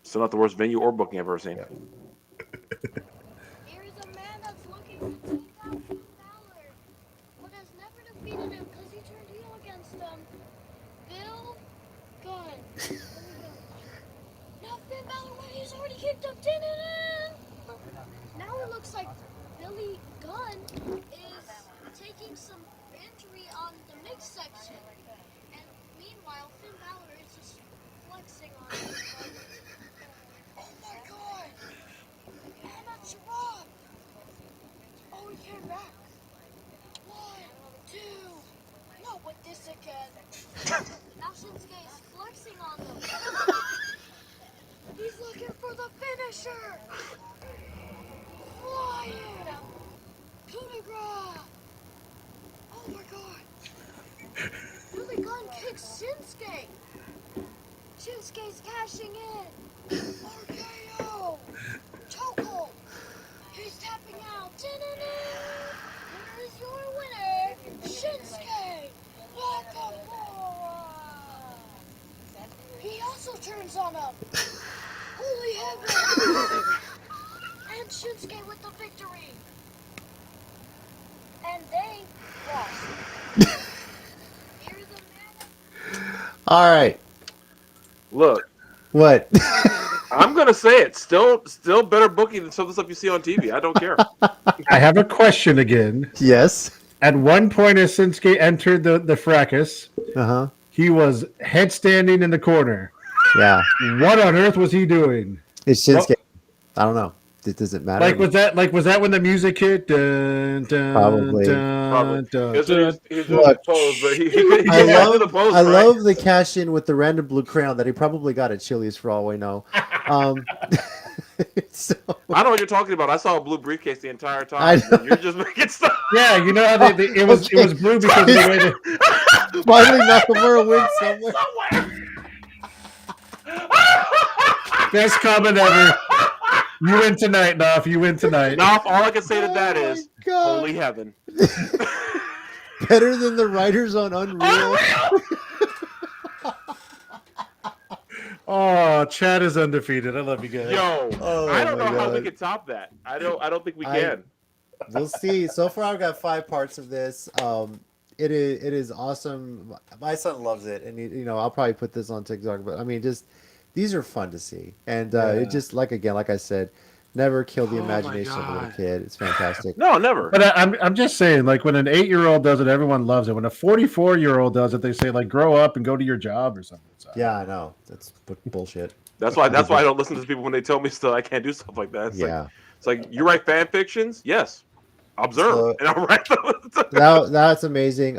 Still not the worst venue or booking I've ever seen. Yeah. There is a man that's looking to take out Finn Balor, but has never defeated him because he turned heel against him. Bill Gunn. Now Finn Balor, he's already kicked up 10 in. Now it looks like Billy Gunn is taking some injury on the mixed section. And meanwhile, Finn Balor is just flexing on him. Oh my god! Anna Sharab! Oh, he came back. 1, 2. No, but this again. Now Shinsuke is flexing on them. He's looking for the finisher. Flying. Coup de grace. Oh my god. Billy Gunn kicks Shinsuke. Shinsuke's cashing in. RKO. Chokehold. He's tapping out. Here is your winner, Shinsuke Nakamura. He also turns on him. Holy heaven. And Shinsuke with the victory. And they lost. Here's the man. All right. Look, What? I'm gonna say it. Still better booking than some of the stuff you see on TV. I don't care. I have a question again. Yes. At one point, as Shinsuke entered the fracas, he was headstanding in the corner. Yeah. What on earth was he doing? It's Shinsuke. I don't know. Does it matter? Like was that when the music hit? Dun, dun, Probably. Probably. dun, He was doing Look, the pose, but he I did the pose, I right? love the cash in with the random blue crayon that he probably got at Chili's for all we know. So, I know what you're talking about. I saw a blue briefcase the entire I time. know. You're just making stuff. Yeah, you know how it was blue because of the way that finally Nakamura wins somewhere. best comment ever. You win tonight, Knopf. You win tonight. Knopf, all I can say to that Oh is, my God. holy heaven. Better than the writers on Unreal. Oh, Chad is undefeated. I love you guys. Yo, Oh I don't my know how we God. can top that. I don't think we can. We'll see. So far, I've got 5 parts of this. It is awesome. My son loves it, and I'll probably put this on TikTok. But I mean, just these are fun to see, and it just like I said, Never kill the Oh my imagination of a little God. kid. It's fantastic. No, never. But I'm just saying, like when an 8-year-old does it, everyone loves it. When a 44-year-old does it, they say like grow up and go to your job or something. So, Yeah, I know. That's bullshit. That's why I don't listen to people when they tell me stuff. I can't do stuff like that. It's like you write fan fictions. Yes, observe So- and I'll write them. That's amazing.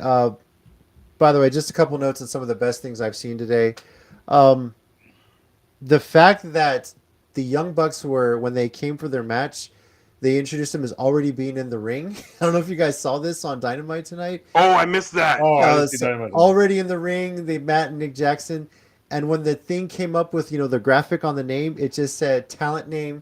By the way, just a couple notes on some of the best things I've seen today. The fact that the Young Bucks were, when they came for their match, they introduced him as already being in the ring. I don't know if you guys saw this on Dynamite tonight. Oh, I missed that. oh, I didn't see So Dynamite. already in the ring, they Matt and Nick Jackson. And when the thing came up with, the graphic on the name, it just said talent name,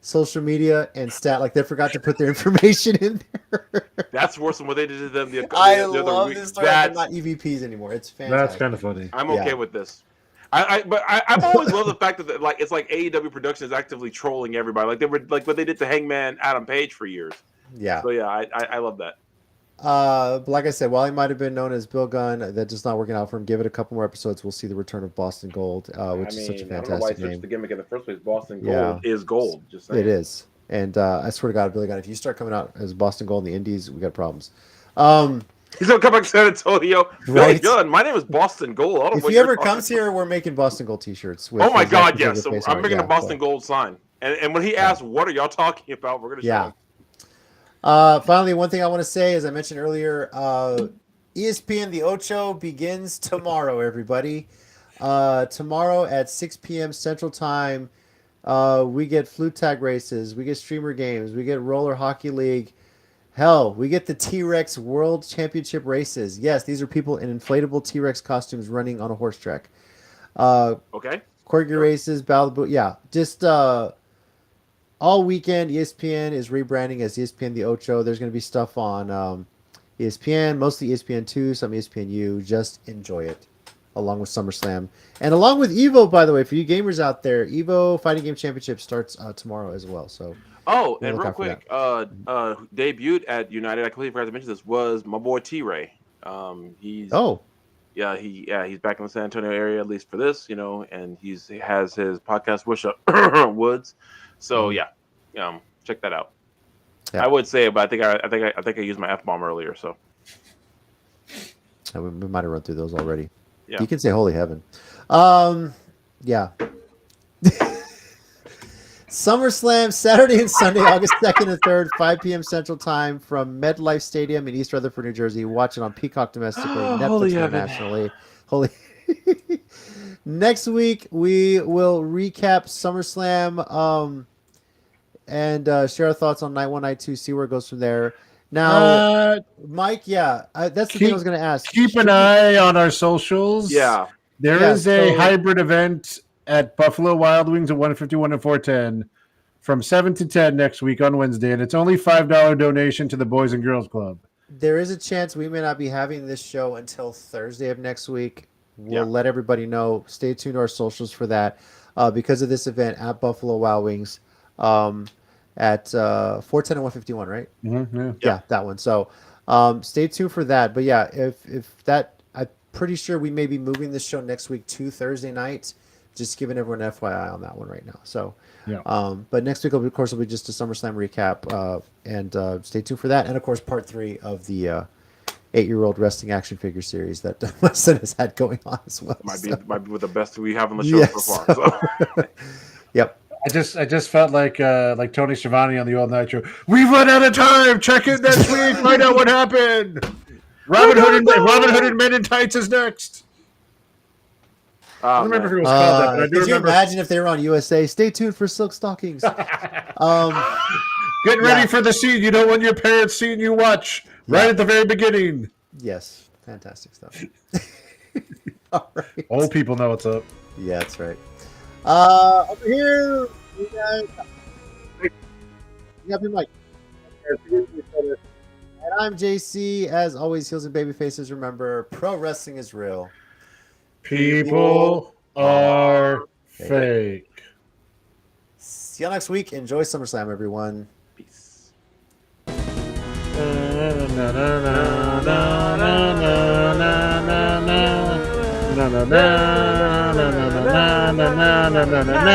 social media, and stat. Like they forgot to put their information in there. That's worse than what they did to them. I love this story. They're not EVPs anymore. It's fantastic. That's kind of funny. I'm okay with this. I've always loved the fact that it's like AEW production is actively trolling everybody. Like they were like what they did to Hangman Adam Page for years. Yeah. So yeah, I love that. But like I said, while he might have been known as Bill Gunn, that's just not working out for him. Give it a couple more episodes, we'll see the return of Boston Gold, which is such a I don't know why he fantastic switched name. the gimmick in the first place. Boston Gold Yeah. is gold. Just saying. It is. And I swear to God, Billy Gunn, if you start coming out as Boston Gold in the Indies, we got problems. He's gonna come back to San Antonio. Billy Right. Gunn. My name is Boston Gold. I don't know If what he you're ever talking comes here, we're making Boston Gold T-shirts. With Oh my his God, active yes. So face I'm art. making Yeah, a Boston so- Gold sign. And when he asks, what are y'all talking about? We're gonna show Yeah. him. Finally, one thing I want to say, as I mentioned earlier, ESPN The Ocho begins tomorrow, everybody. Tomorrow at 6 p.m. Central Time, we get flute tag races, we get streamer games, we get roller hockey league. Hell, we get the T-Rex World Championship races. Yes, these are people in inflatable T-Rex costumes running on a horse track. Okay. Corgi races, Battle Boot. Yeah, just all weekend, ESPN is rebranding as ESPN The Ocho. There's going to be stuff on ESPN, mostly ESPN2, some ESPNU. Just enjoy it, along with SummerSlam. And along with EVO, by the way, for you gamers out there, EVO Fighting Game Championship starts tomorrow as well. So, Oh, We'll and look real out for quick, debuted at United. I completely forgot to mention this. Was my boy T-Ray. He's he's back in the San Antonio area at least for this, and he has his podcast Wish Up Woods. So check that out. Yeah. I would say, but I think I used my F-bomb earlier. So we might have run through those already. Yeah. You can say Holy Heaven. Yeah. SummerSlam, Saturday and Sunday, August 2nd and 3rd, 5 p.m. Central Time from MetLife Stadium in East Rutherford, New Jersey. Watch it on Peacock domestically, Netflix Holy heaven. internationally. Holy. Next week, we will recap SummerSlam and share our thoughts on night 1, night 2, see where it goes from there. Now, Mike, that's the thing I was going to ask. Keep an eye on our socials. yeah, There Yeah, is a so- hybrid event at Buffalo Wild Wings at 151 and 410 from 7 to 10 next week on Wednesday, and it's only $5 donation to the Boys and Girls Club. There is a chance we may not be having this show until Thursday of next week. We'll Yeah. let everybody know. Stay tuned to our socials for that because of this event at Buffalo Wild Wings at 410 and 151, right? Mm-hmm, Yeah, that one. So stay tuned for that. But yeah, if that, I'm pretty sure we may be moving this show next week to Thursday night. Just giving everyone an FYI on that one right now. So, but next week, of course, will be just a SummerSlam recap, and stay tuned for that. And of course, part 3 of the 8-year-old wrestling action figure series that my son has had going on as well. might So, be with the best we have on the show Yes. so far. So. Yep. I just felt like Tony Schiavone on the old night show. We've run out of time. Check it next week. Find out what happened. Robin Hood and Men in Tights is next. I don't remember if it was called that, but I do could you remember. imagine if they were on USA? Stay tuned for Silk Stockings. Get ready for the scene you don't want your parents seeing you watch right at the very beginning. Yes, fantastic stuff. All right. Old people know what's up. Yeah, that's right. Over here, we got your mic. And I'm JC. As always, heels and baby faces. Remember, pro wrestling is real. People are fake. See you next week. Enjoy SummerSlam, everyone. Peace. Na na na na na na na na na na na na na na.